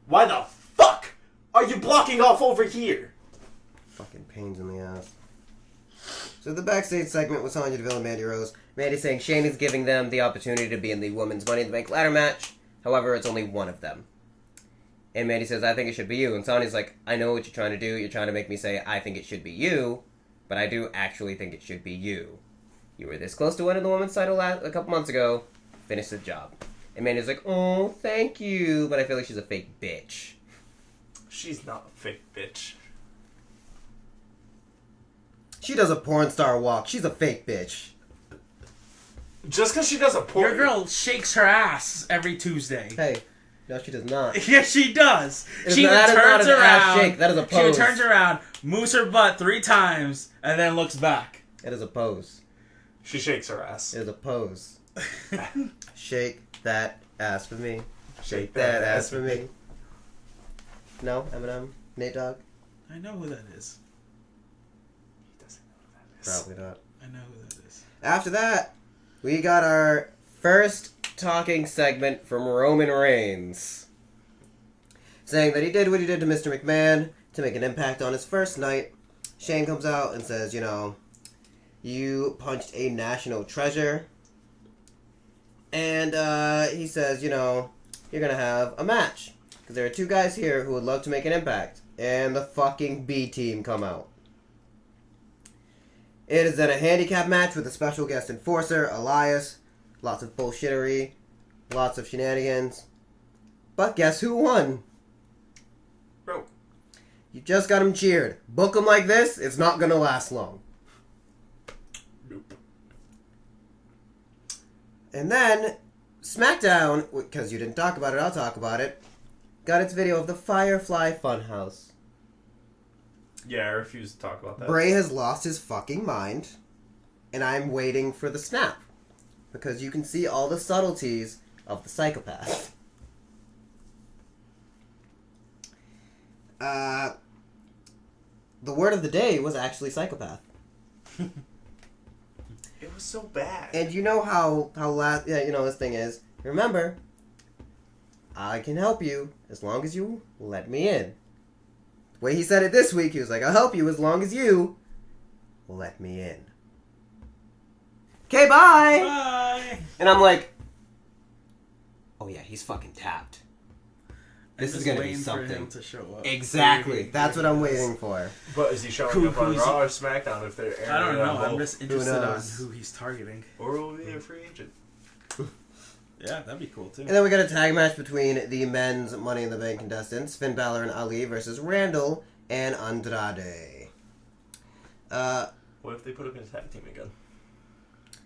Why the fuck are you blocking off over here? Fucking pains in the ass. So the backstage segment was Sonya Deville and Mandy Rose. Mandy saying Shayna's giving them the opportunity to be in the women's Money in the Bank ladder match. However, it's only one of them. And Mandy says, I think it should be you. And Sonya's like, I know what you're trying to do. You're trying to make me say, I think it should be you. But I do actually think it should be you. You were this close to winning the women's title a couple months ago. Finish the job. And Mandy's like, oh, thank you. But I feel like she's a fake bitch. She's not a fake bitch. She does a porn star walk. She's a fake bitch. Just because she does a porn... Your girl shakes her ass every Tuesday. Hey, no, she does not. Yes, she does. She That is not turns an ass around. shake. That is a She pose. turns around, moves her butt 3 times, and then looks back. It is a pose. She shakes her ass. It is a pose. Shake that ass for me. Shake that ass for me. No, Eminem, Nate Dogg. I know who that is. He doesn't know who that is. Probably not. I know who that is. After that, we got our first talking segment from Roman Reigns, saying that he did what he did to Mr. McMahon to make an impact on his first night. Shane comes out and says, you punched a national treasure. And he says, you're going to have a match. Because there are two guys here who would love to make an impact. And the fucking B team come out. It is then a handicap match with a special guest enforcer, Elias. Lots of bullshittery. Lots of shenanigans. But guess who won? Bro. You just got him cheered. Book him like this, it's not going to last long. Nope. And then, SmackDown, because you didn't talk about it, I'll talk about it, got its video of the Firefly Funhouse. Yeah, I refuse to talk about that. Bray has lost his fucking mind, and I'm waiting for the snap. Because you can see all the subtleties of the psychopath. The word of the day was actually psychopath. It was so bad. And you know how this thing is. Remember, I can help you as long as you let me in. The way he said it this week, he was like, I'll help you as long as you let me in. Okay, bye! Bye! And I'm like, oh yeah, he's fucking tapped. This I'm is just gonna be waiting for something. him to show up. Exactly. That's what I'm waiting for. But is he showing up on Who's Raw or SmackDown if they're airing I don't it know. on I'm both? just interested on knows? who he's targeting. Or will he be a free agent? Yeah, that'd be cool too. And then we got a tag match between the men's Money in the Bank contestants, Finn Balor and Ali versus Randall and Andrade. What if they put him in a tag team again?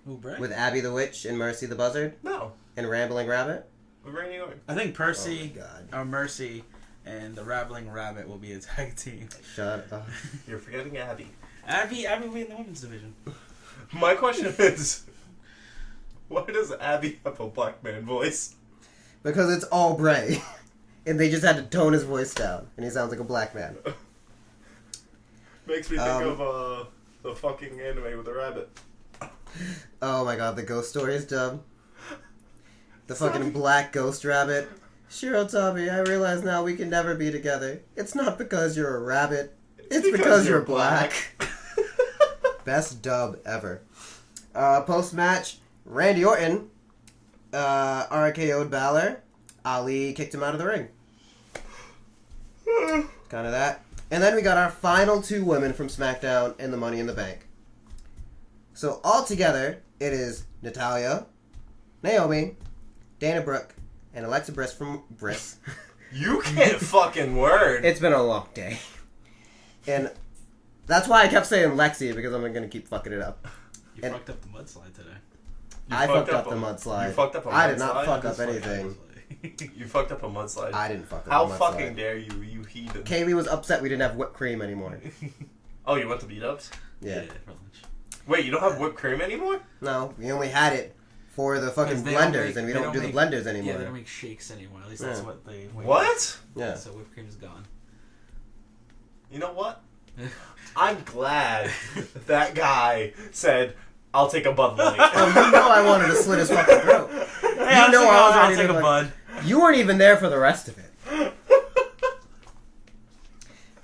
Ooh, Bray? With Abby the Witch and Mercy the Buzzard No. and Rambling Rabbit. With Randy Orton. I think Percy, Oh my God. or Mercy, and the Rabbling Rabbit will be a tag team. Shut up. You're forgetting Abby. Abby will be in the women's division. My question is, why does Abby have a black man voice? Because it's all Bray. And they just had to tone his voice down. And he sounds like a black man. Makes me think of the fucking anime with the rabbit. Oh my God, the Ghost Stories dub. The fucking black ghost rabbit. Shiro Tommy, I realize now we can never be together. It's not because you're a rabbit. It's because you're black. Best dub ever. Post-match, Randy Orton RKO'd Balor. Ali kicked him out of the ring. Kind of that. And then we got our final two women from SmackDown in the Money in the Bank. So altogether, it is Natalya, Naomi, Dana Brooke, and Alexa Bliss from Bliss. You can't fucking word. It's been a long day. And that's why I kept saying Lexi, because I'm going to keep fucking it up. You And- fucked up the mudslide today. I fucked up the mudslide. You fucked up a mudslide? I did not fuck up This fucking anything. mudslide. You fucked up a mudslide. I didn't fuck up How the mudslide. fucking dare you, you heathen. Kaylee was upset we didn't have whipped cream anymore. Oh, you went to beat-ups? Yeah. for lunch. Wait, you don't have whipped cream anymore? No, we only had it for the fucking 'Cause they don't blenders, make- and we they don't don't do make- the blenders Yeah, anymore. they don't make shakes anymore. At least that's Yeah. what they... What? Yeah. So whipped cream is gone. You know what? I'm glad that guy said, I'll take a Bud Light. Oh, you know I wanted to slit his fucking throat. Hey, You know I was I'll ready take to a like- bud. You weren't even there for the rest of it.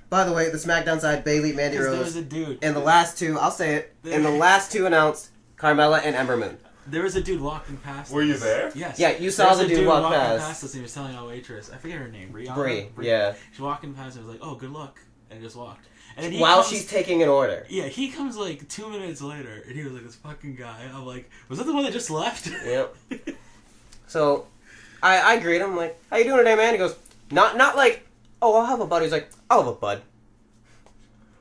By the way, the SmackDown side, Bayley, Mandy Because there Rose, was a dude. and the last two, I'll say it, and the last two announced, Carmella and Ember Moon. There was a dude walking past Were you us. there? Yes. Yeah, you saw There was the a dude walk walking past. us and he was telling our waitress, I forget her name, Brianna? Brie, yeah. She's walking past and was like, oh, good luck. And just walked. And then he While comes, she's taking an order. Yeah, he comes like 2 minutes later and he was like, this fucking guy. I'm like, was that the one that just left? Yep. So, I greet him, like, how you doing today, man? He goes, not like, oh, I'll have a bud. He's like, I'll have a bud.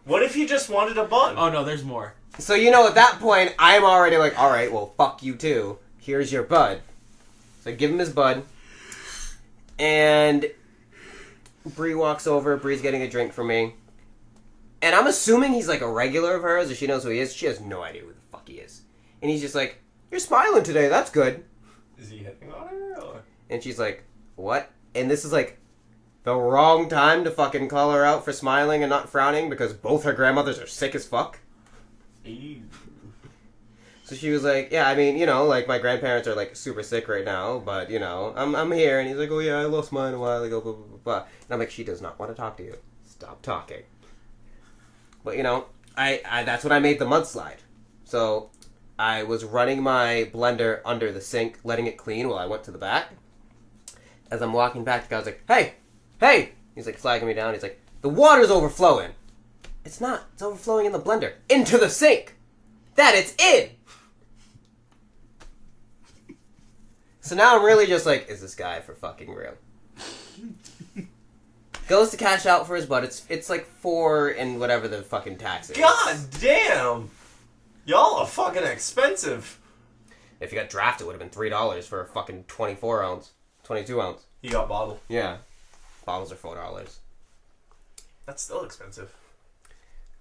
What if he just wanted a bun? Oh no, there's more. So, you know, at that point, I'm already like, alright, well, fuck you too. Here's your bud. So I give him his bud. And Bree walks over. Bree's getting a drink from me. And I'm assuming he's like a regular of hers, or she knows who he is. She has no idea who the fuck he is. And he's just like, you're smiling today, that's good. Is he hitting on her? Or? And she's like, what? And this is like the wrong time to fucking call her out for smiling and not frowning because both her grandmothers are sick as fuck. Ew. So she was like, yeah, I mean, like my grandparents are like super sick right now, but I'm here. And he's like, oh yeah, I lost mine a while ago, blah, blah, blah, blah. And I'm like, she does not want to talk to you. Stop talking. But I that's when I made the mudslide. So I was running my blender under the sink, letting it clean while I went to the back. As I'm walking back, the guy's like, hey! He's like flagging me down. He's like, the water's overflowing. It's not. It's overflowing in the blender. Into the sink. That it's in. So now I'm really just like, is this guy for fucking real? Goes to cash out for his bud. It's like 4 and whatever the fucking tax is. God damn! Y'all are fucking expensive. If you got draft, it would have been $3 for a fucking 24 ounce, 22 ounce. You got bottle. Yeah, bottles are $4. That's still expensive.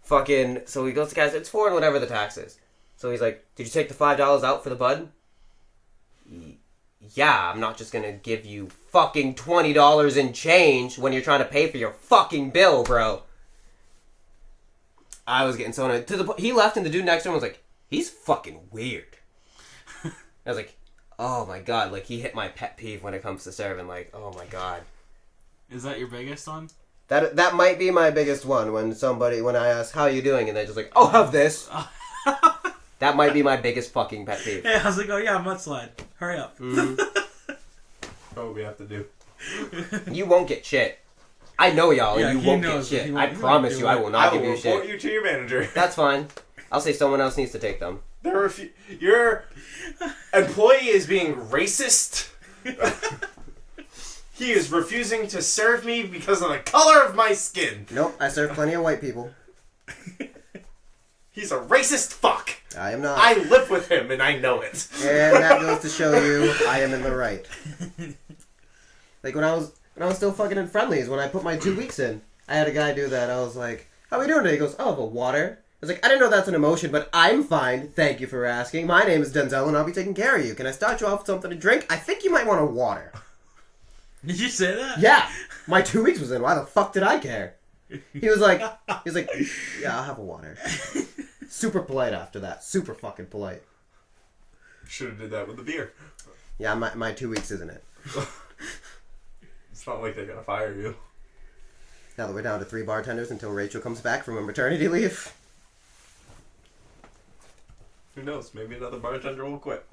Fucking. So he goes to cash. It's 4 and whatever the tax is. So he's like, "Did you take the $5 out for the bud?" Yeah, I'm not just gonna give you fucking $20 in change when you're trying to pay for your fucking bill, bro. I was getting so annoyed. He left and the dude next to him was like, he's fucking weird. I was like, oh my god, like he hit my pet peeve when it comes to serving, like, oh my god. Is that your biggest one? That might be my biggest one when I ask, how are you doing? And they're just like, oh, have this. That might be my biggest fucking pet peeve. Yeah, I was like, oh yeah, mudslide. Hurry up. Mm-hmm. What we have to do. You won't get shit. I know y'all, Yeah, and you he won't knows get that he shit. won't- I he promise won't you, do I it. will not I give will you report shit. you to your manager. That's fine. I'll say someone else needs to take them. Your employee is being racist. He is refusing to serve me because of the color of my skin. Nope, I serve plenty of white people. He's a racist fuck. I am not. I live with him and I know it. And that goes to show you I am in the right. Like when I was still fucking in Friendlies, when I put my 2 weeks in, I had a guy do that. I was like, how are we doing today? He goes, oh, but water. I was like, I didn't know that's an emotion, but I'm fine. Thank you for asking. My name is Denzel and I'll be taking care of you. Can I start you off with something to drink? I think you might want a water. Did you say that? Yeah. My 2 weeks was in. Why the fuck did I care? He was like, yeah, I'll have a water. Super polite after that. Super fucking polite. Should have did that with the beer. Yeah, my 2 weeks isn't it. It's not like they're gonna fire you. Now that we're down to 3 bartenders until Rachel comes back from a maternity leave. Who knows? Maybe another bartender will quit.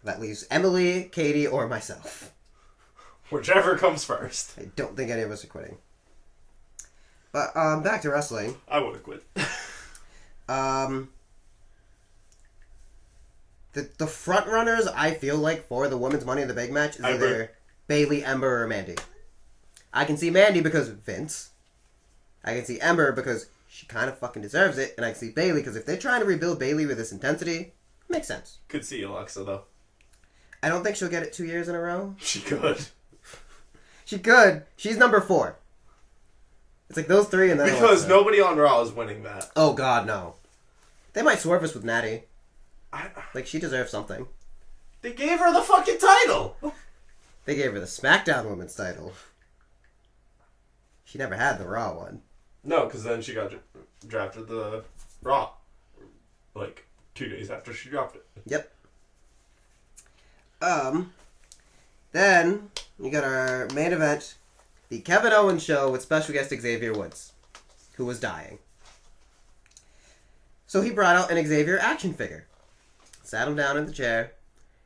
That leaves Emily, Katie, or myself. Whichever comes first. I don't think any of us are quitting. But, back to wrestling. I would have quit. The front runners, I feel like, for the women's Money in the Bank match is either Bayley, Ember, or Mandy. I can see Mandy because of Vince. I can see Ember because she kind of fucking deserves it. And I can see Bayley because if they're trying to rebuild Bayley with this intensity, makes sense. Could see Alexa, though. I don't think she'll get it 2 years in a row. She could. She could. She's number 4. It's like those 3 and then Because Alexa. nobody on Raw is winning that. Oh, God, no. They might swerve us with Natty. I, Like, she deserves something. They gave her the fucking title. They gave her the SmackDown Women's title. She never had the Raw one. No, because then she got drafted the Raw. Like, 2 days after she dropped it. Yep. Then, you got our main event, the Kevin Owens show with special guest Xavier Woods, who was dying. So he brought out an Xavier action figure, sat him down in the chair,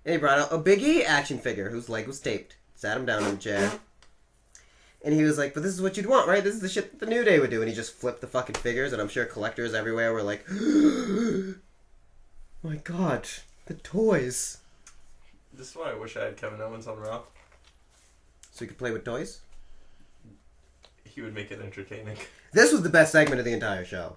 and he brought out a Big E action figure whose leg was taped, sat him down in the chair, and he was like, but this is what you'd want, right? This is the shit that the New Day would do, and he just flipped the fucking figures, and I'm sure collectors everywhere were like, my god, the toys. This is why I wish I had Kevin Owens on Raw. So you could play with toys? He would make it entertaining. This was the best segment of the entire show.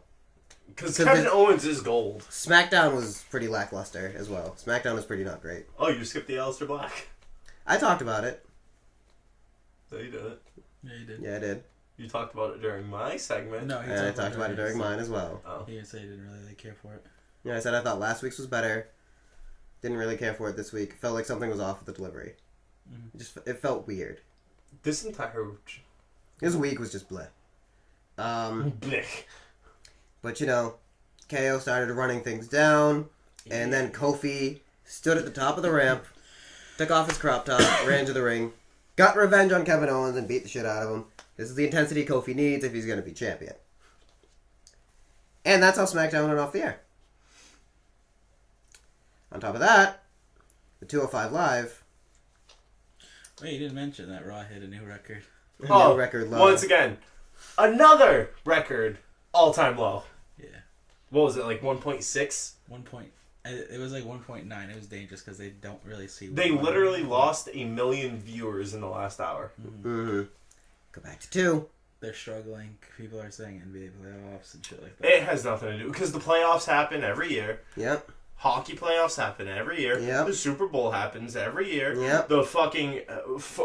Because 'Cause Kevin the- Owens is gold. SmackDown was pretty lackluster as well. SmackDown was pretty not great. Oh, you skipped the Aleister Black. I talked about it. So you did it. Yeah, you did. Yeah, I did. You talked about it during my segment. No, he And I talked about it during his- mine as well. Oh. He didn't say he didn't really care for it. Yeah, I said I thought last week's was better. Didn't really care for it this week. Felt like something was off with the delivery. It felt weird. This entire... This week was just bleh. Blech. But KO started running things down. And then Kofi stood at the top of the ramp, took off his crop top, ran to the ring, got revenge on Kevin Owens, and beat the shit out of him. This is the intensity Kofi needs if he's going to be champion. And that's how SmackDown went off the air. On top of that, the 205 Live. Wait, you didn't mention that Raw hit a new record. New record low. Once again, another record all-time low. Yeah. What was it, like 1.6? It was like 1.9. It was dangerous because they don't really see. They literally lost 1 million viewers in the last hour. Mm-hmm. Go back to 2. They're struggling. People are saying NBA playoffs and shit like that. It has nothing to do because the playoffs happen every year. Yep. Hockey playoffs happen every year. Yep. The Super Bowl happens every year. Yep. The fucking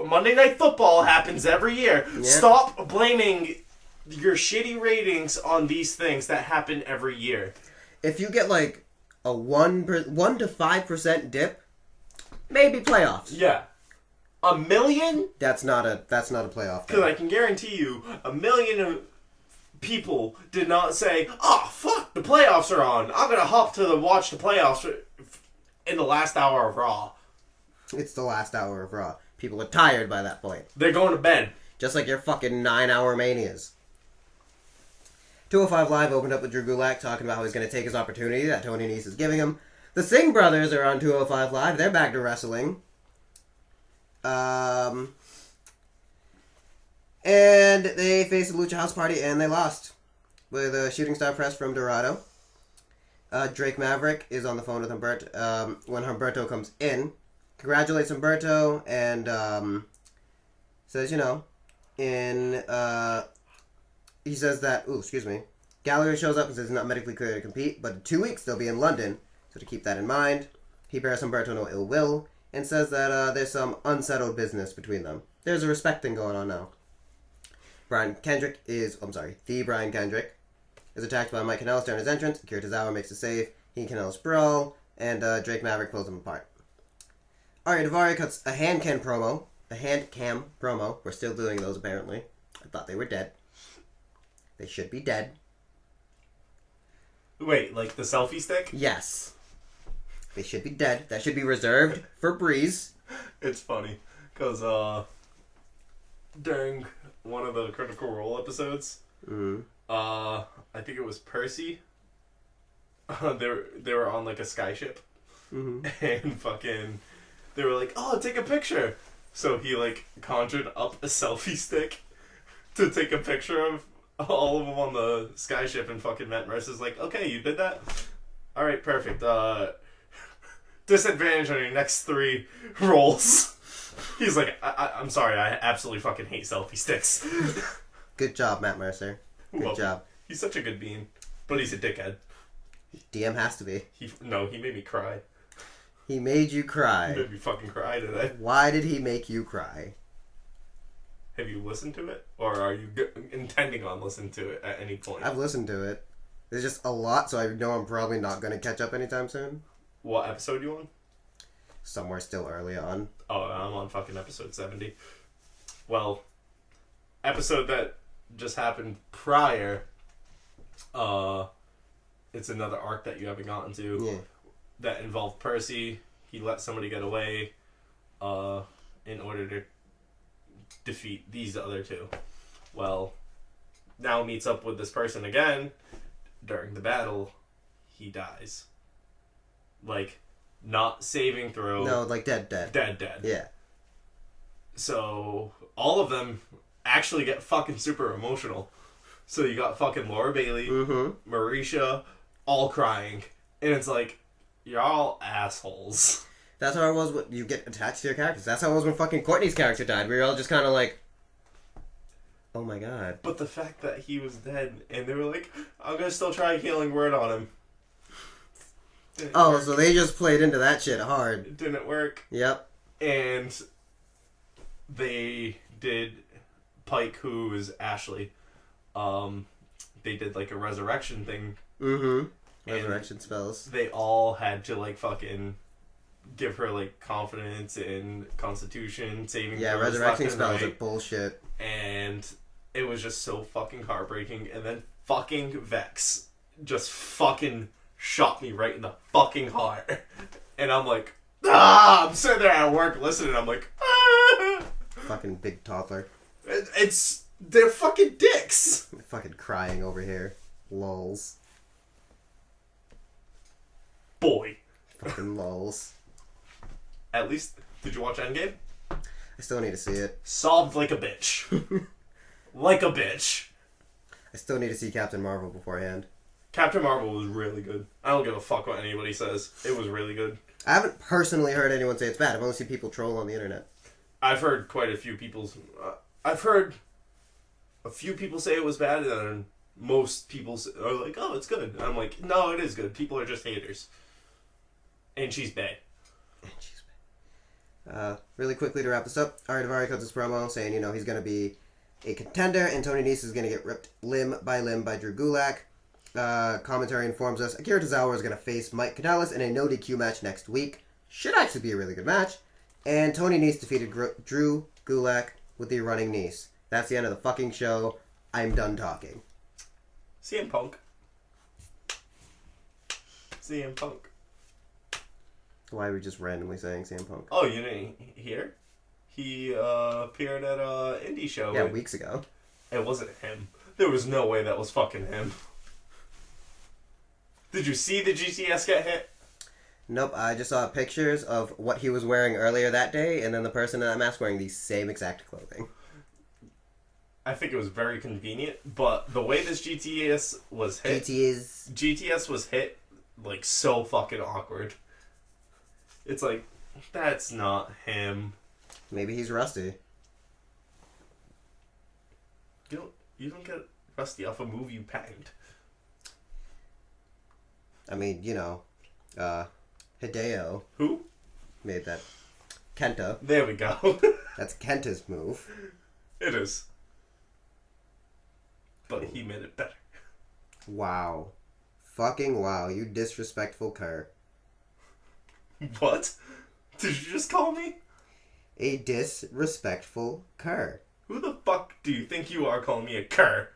Monday Night Football happens every year. Yep. Stop blaming your shitty ratings on these things that happen every year. If you get like a 1 to 5% dip, maybe playoffs. Yeah. 1 million? That's not a playoff. Because I can guarantee you, 1 million people did not say, "Oh fuck, the playoffs are on. I'm gonna hop to watch the playoffs in the last hour of Raw." It's the last hour of Raw. People are tired by that point. They're going to bed. Just like your fucking 9-hour manias. 205 Live opened up with Drew Gulak talking about how he's going to take his opportunity that Tony Nese is giving him. The Singh brothers are on 205 Live. They're back to wrestling. And they faced the Lucha House Party and they lost with a shooting star press from Dorado. Drake Maverick is on the phone with Humberto when Humberto comes in. Congratulates Humberto and says, he says that, Gallagher shows up and says he's not medically clear to compete, but in 2 weeks they'll be in London, so to keep that in mind. He bears Humberto no ill will and says that there's some unsettled business between them. There's a respect thing going on now. the Brian Kendrick is attacked by Mike Kanellis during his entrance. Akira Tozawa makes a save. He and Kanellis brawl, and Drake Maverick pulls them apart. Ari Daivari cuts a hand cam promo. We're still doing those, apparently. I thought they were dead. They should be dead. Wait, like the selfie stick? Yes. They should be dead. That should be reserved for Breeze. It's funny, because during one of the Critical Role episodes, I think it was Percy, they were on like a skyship, and fucking, they were like, "Oh, take a picture." So he like conjured up a selfie stick to take a picture of all of them on the skyship, and fucking Matt Mercer's like, "Okay, you did that? Alright, perfect. Disadvantage on your next 3 rolls." He's like, I'm sorry, I absolutely fucking hate selfie sticks. Good job, Matt Mercer. Good job. He's such a good bean, but he's a dickhead. DM has to be. He made me cry. He made you cry. He made me fucking cry today. Why did he make you cry? Have you listened to it? Or are you intending on listening to it at any point? I've listened to it. There's just a lot, so I know I'm probably not going to catch up anytime soon. What episode you on? Somewhere still early on. Oh, I'm on fucking episode 70. Well, episode that just happened prior, it's another arc that you haven't gotten to. Yeah. That involved Percy. He let somebody get away in order to defeat these other 2. Well, now meets up with this person again. During the battle, he dies. Like, not saving throw. No, like dead. Dead. Yeah. So, all of them actually get fucking super emotional. So you got fucking Laura Bailey, Marisha, all crying. And it's like, you're all assholes. That's how it was when you get attached to your characters. That's how it was when fucking Courtney's character died. We were all just kind of like, oh my god. But the fact that he was dead, and they were like, I'm gonna still try a healing word on him. So they just played into that shit hard. It didn't work. Yep. And they did Pike, who is Ashley. They did like a resurrection thing. Resurrection spells. They all had to like fucking give her like confidence and constitution saving. Yeah, throws resurrection left and spells are right. bullshit. And it was just so fucking heartbreaking. And then fucking Vex just fucking shot me right in the fucking heart. And I'm like, ah! I'm sitting there at work listening. I'm like, ah! Fucking big toddler. They're fucking dicks. I'm fucking crying over here. Lols. Boy. Fucking lols. At least, did you watch Endgame? I still need to see it. Sobbed like a bitch. Like a bitch. I still need to see Captain Marvel beforehand. Captain Marvel was really good. I don't give a fuck what anybody says. It was really good. I haven't personally heard anyone say it's bad. I've only seen people troll on the internet. I've heard quite a few people's... I've heard a few people say it was bad, and then most people are like, oh, it's good. And I'm like, no, it is good. People are just haters. And she's bad. Really quickly to wrap this up, Ari Daivari cuts his promo saying, he's going to be a contender, and Tony Nese is going to get ripped limb by Drew Gulak. Commentary informs us Akira Tozawa is going to face Mike Kanellis in a no DQ match next week. Should actually be a really good match. And Tony Nese defeated Drew Gulak with the running Nese. That's the end of the fucking show. I'm done talking. CM Punk. CM Punk. Why are we just randomly saying CM Punk? Oh, you didn't hear? He appeared at a indie show. Yeah, weeks ago. It wasn't him. There was no way that was fucking him. Did you see the GTS get hit? Nope, I just saw pictures of what he was wearing earlier that day, and then the person in that mask wearing the same exact clothing. I think it was very convenient, but the way this GTS was hit... GTS was hit, like, so fucking awkward. It's like, that's not him. Maybe he's rusty. You don't get rusty off a move you patent. I mean, Hideo. Who? Made that. Kenta. There we go. That's Kenta's move. It is. But he made it better. Wow. Fucking wow, you disrespectful cur. What? Did you just call me? A disrespectful cur. Who the fuck do you think you are calling me a cur?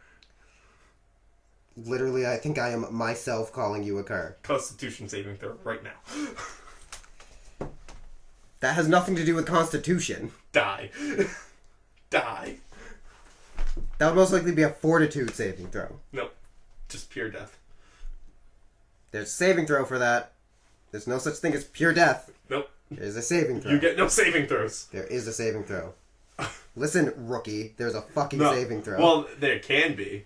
Literally, I think I am myself calling you a cur. Constitution saving throw right now. That has nothing to do with Constitution. Die. Die. That would most likely be a fortitude saving throw. Nope. Just pure death. There's a saving throw for that. There's no such thing as pure death. Nope. There's a saving throw. You get no saving throws. There is a saving throw. Listen, rookie, there's a fucking saving throw. Well, there can be.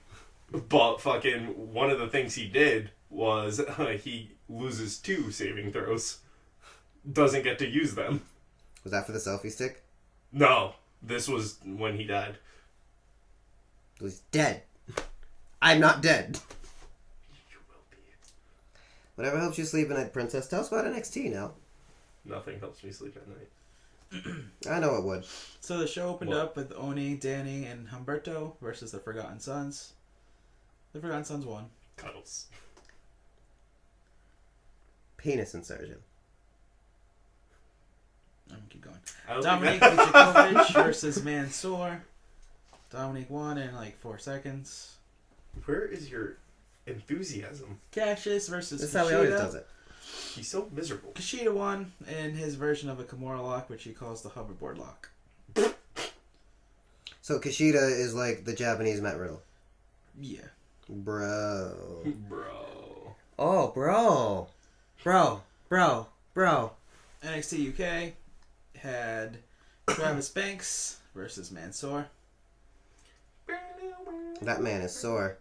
But fucking one of the things he did was he loses 2 saving throws. Doesn't get to use them. Was that for the selfie stick? No. This was when he died. He's dead. I'm not dead. You will be. Whatever helps you sleep at night, Princess. Tell us about NXT now. Nothing helps me sleep at night. I know it would. So the show opened up with Oni, Danny, and Humberto versus the Forgotten Sons. The Forgotten Sons won. Cuddles. Penis insertion. I'm gonna keep going. I don't Dominic think that- Dijakovic versus Mansoor. Dominic won in like 4 seconds. Where is your enthusiasm? Cassius versus This is how he always Kushida. does it. He's so miserable. Kushida won in his version of a Kimura lock, which he calls the hoverboard lock. So Kushida is like the Japanese Matt Riddle. Yeah. Bro. Bro. Oh, bro. Bro. NXT UK had Travis Banks versus Mansoor. That man is sore.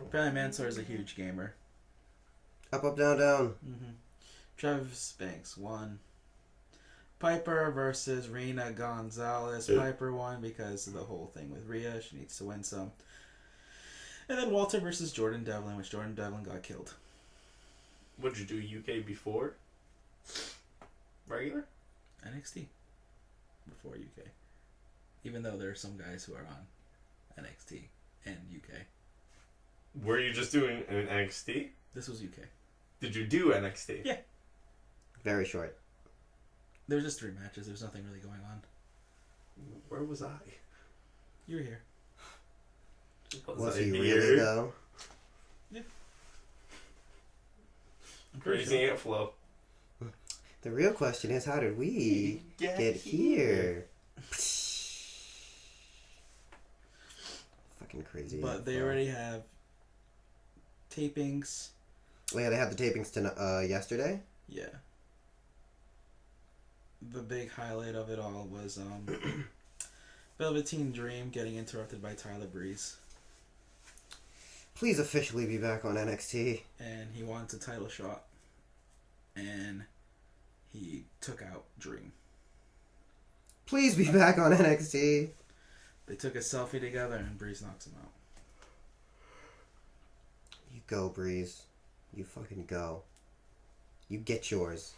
Apparently Mansoor is a huge gamer. Up, down. Travis Banks won. Piper versus Rena Gonzalez. Piper won because of the whole thing with Rhea. She needs to win some. And then Walter versus Jordan Devlin, which Jordan Devlin got killed. What'd you do, UK before? Regular? NXT. Before UK. Even though there are some guys who are on NXT and UK. Were you just doing an NXT? This was UK. Did you do NXT? Yeah. Very short. There were just 3 matches. There's nothing really going on. Where was I? You were here. Was I he here? really, though? Yeah. Crazy Ant Flow. The real question is, how did we get here? Fucking crazy. But they already have tapings. Oh, yeah, they had the tapings yesterday. Yeah. The big highlight of it all was Velveteen Dream getting interrupted by Tyler Breeze. Please officially be back on NXT. And he wants a title shot. And he took out Dream. Please be back on NXT. They took a selfie together and Breeze knocks him out. You go, Breeze. You fucking go. You get yours.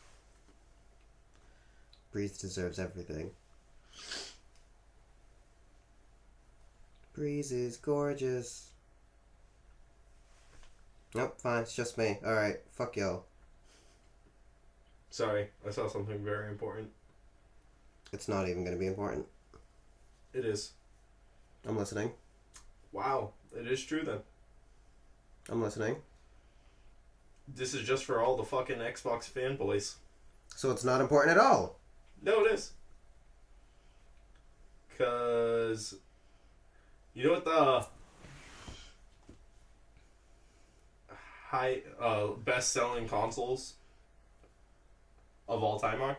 Breeze deserves everything. Breeze is gorgeous. Nope, fine, it's just me. Alright, fuck y'all. Sorry, I saw something very important. It's not even gonna be important. It is. I'm listening. Wow, it is true then. I'm listening. This is just for all the fucking Xbox fanboys. So it's not important at all. No, it is. Cause you know what the best selling consoles of all time are?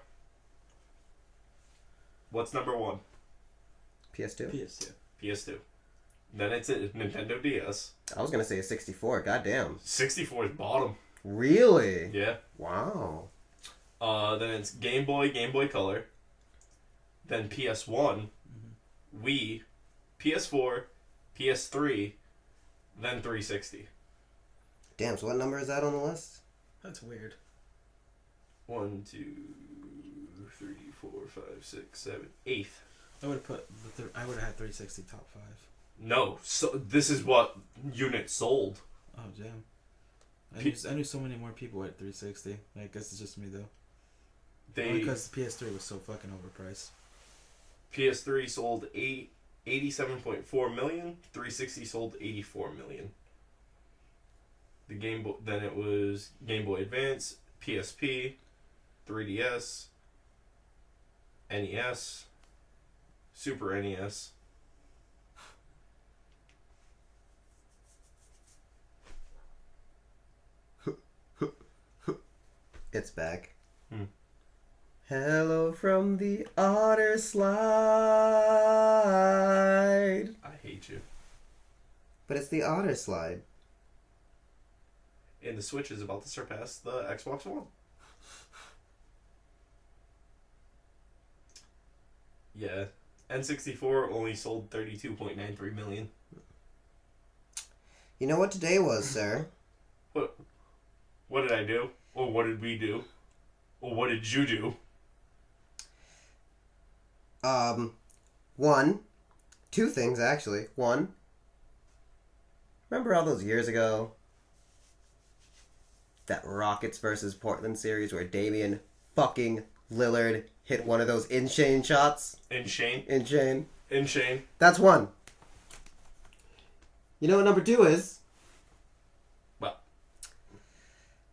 What's number one? PS2? PS2. PS2. Then it's a Nintendo DS. I was gonna say a 64, goddamn. 64 is bottom. Really? Yeah. Wow. Then it's Game Boy, Game Boy Color. Then PS1, Wii, PS4, PS3, then 360. Damn, so what number is that on the list? That's weird. 1, 2, 3, 4, 5, 6, 7, 8th. I would have put I would have had 360 top 5. No, so this is what units sold. Oh damn! I knew so many more people at 360. I guess it's just me though. Because the PS3 was so fucking overpriced. PS3 sold 87.4 million. 360 sold 84 million. The then it was Game Boy Advance, PSP, 3DS, NES, Super NES. It's back. Hmm. Hello from the Otter Slide. I hate you. But it's the Otter Slide. And the Switch is about to surpass the Xbox One. Yeah. N64 only sold 32.93 million. You know what today was, sir? What did I do? Or what did we do? Or what did you do? Two things, actually. One, remember all those years ago? That Rockets versus Portland series where Damian fucking Lillard hit one of those in-chain shots? In-chain? In-chain. In-chain. That's one. You know what number two is? What?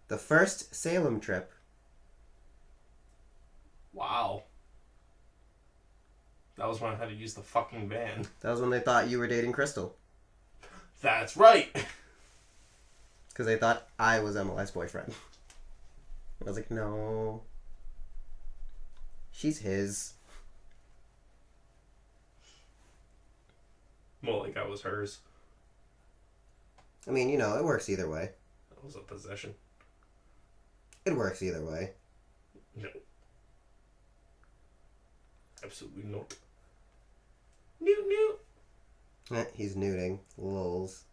The first Salem trip. Wow. That was when I had to use the fucking van. That was when they thought you were dating Crystal. That's right! Because they thought I was MLI's boyfriend. I was like, no. She's his. More like I was hers. I mean, you know, it works either way. That was a possession. It works either way. No. Absolutely not. Newt. He's nuding. Lols.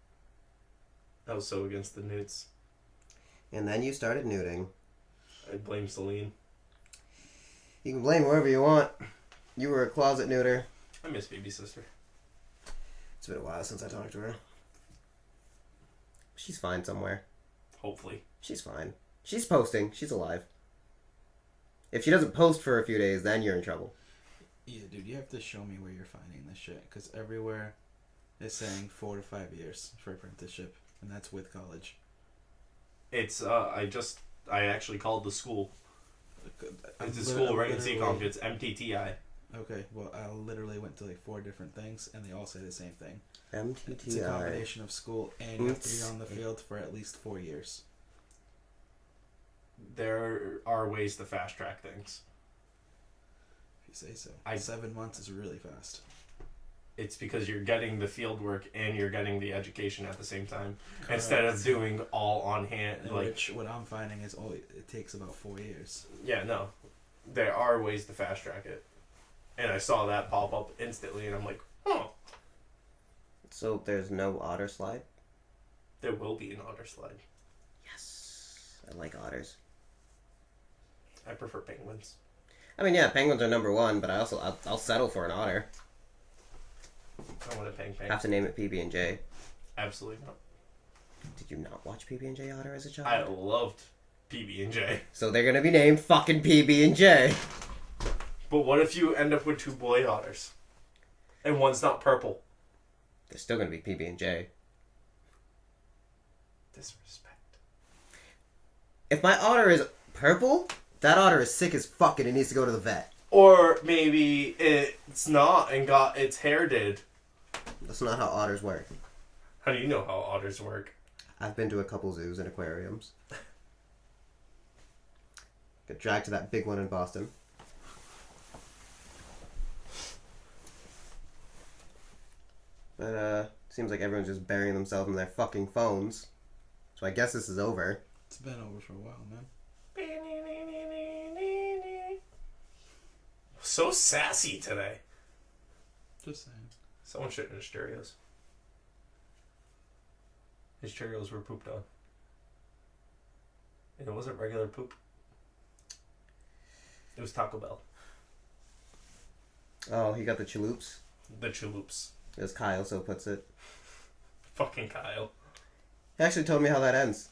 I was so against the newts. And then you started nuding. I blame Celine. You can blame whoever you want. You were a closet neuter. I miss baby sister. It's been a while since I talked to her. She's fine somewhere. Hopefully. She's fine. She's posting. She's alive. If she doesn't post for a few days, then you're in trouble. Yeah, dude, you have to show me where you're finding this shit. Because everywhere is saying 4 to 5 years for apprenticeship. And that's with college. It's, I actually called the school. It's a I'm school right in literally- Seekonk. It's MTTI. Okay, well, I literally went to like 4 different things, and they all say the same thing. MTTI. It's a combination of school, and you have to be on the field for at least 4 years. There are ways to fast track things. If you say so. 7 months is really fast. It's because you're getting the field work and you're getting the education at the same time. Correct. Instead of doing all on hand. And Like, which, what I'm finding is it takes about 4 years. yeah, no. There are ways to fast track it. And I saw that pop up instantly, and I'm like, oh, So there's no otter slide? there will be an otter slide. Yes. I like otters. I prefer penguins. I mean, yeah, penguins are number one, but I'll settle for an otter. I want a peng peng. Have to name it PB&J. Absolutely not. Did you not watch PB&J Otter as a child? I loved PB&J. So they're gonna be named fucking PB&J. But what if you end up with 2 boy otters? And one's not purple? They're still gonna be PB&J. Disrespect. If my otter is purple, that otter is sick as fuck and it needs to go to the vet. Or maybe it's not and got its hair did. That's not how otters work. How do you know how otters work? I've been to a couple zoos and aquariums. Got dragged to that big one in Boston. But, seems like everyone's just burying themselves in their fucking phones. So I guess this is over. It's been over for a while, man. So sassy today. Just saying. Someone shit in his Cheerios. His Cheerios were pooped on. And it wasn't regular poop. It was Taco Bell. Oh, he got the chaloops. The Chaloops. As Kyle so puts it. Fucking Kyle. He actually told me how that ends.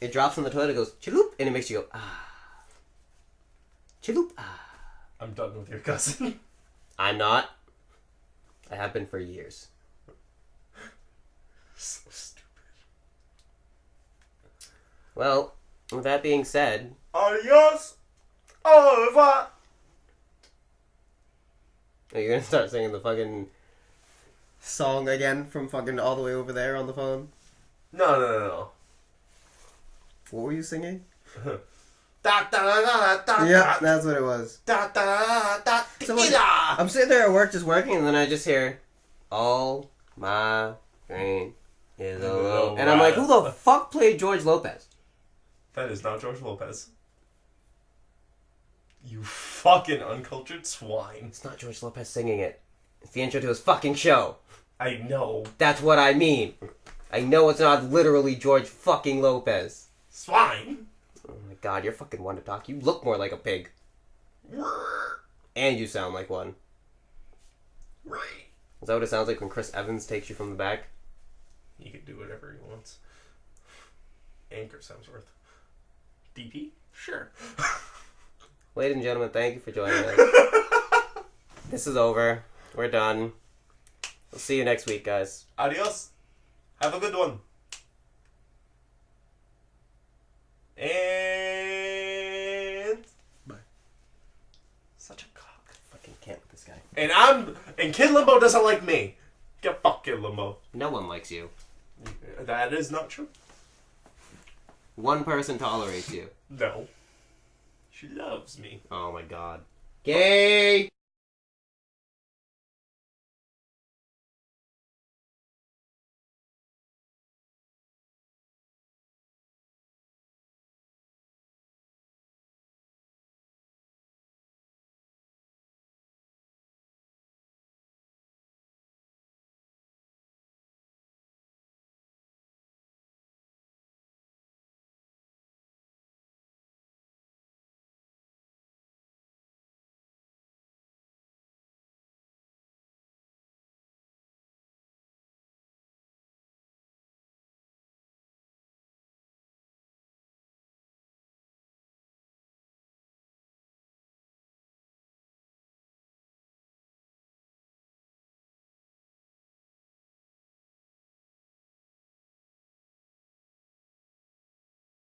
It drops in the toilet, it goes chaloop, and it makes you go ah. Chaloop, ah. I'm done with your cousin. I'm not. I have been for years. So stupid. Well, with that being said, Adios. Au revoir. are you gonna start singing the fucking song again from fucking all the way over there on the phone? No. What were you singing? Da da da da da. Yeah, that's what it was. Da da da. So, like, I'm sitting there at work just working, and then I just hear, "All my brain is alone," and I'm like, "Who the fuck played George Lopez?" That is not George Lopez. You fucking uncultured swine. It's not George Lopez singing it. It's the intro to his fucking show. I know. That's what I mean. I know it's not literally George fucking Lopez. Swine. Oh my god, you're fucking one to talk. You look more like a pig. And you sound like one. Right. Is that what it sounds like when Chris Evans takes you from the back? He can do whatever he wants. Anchor Hemsworth. DP? Sure. Ladies and gentlemen, thank you for joining us. This is over. We're done. We'll see you next week, guys. Adios. Have a good one. And Bye. such a cock. Fucking can't with this guy. And Kid Limbo doesn't like me. Get fuck Kid Limbo. No one likes you. That is not true. One person tolerates you. No. She loves me. Oh my god. Gay!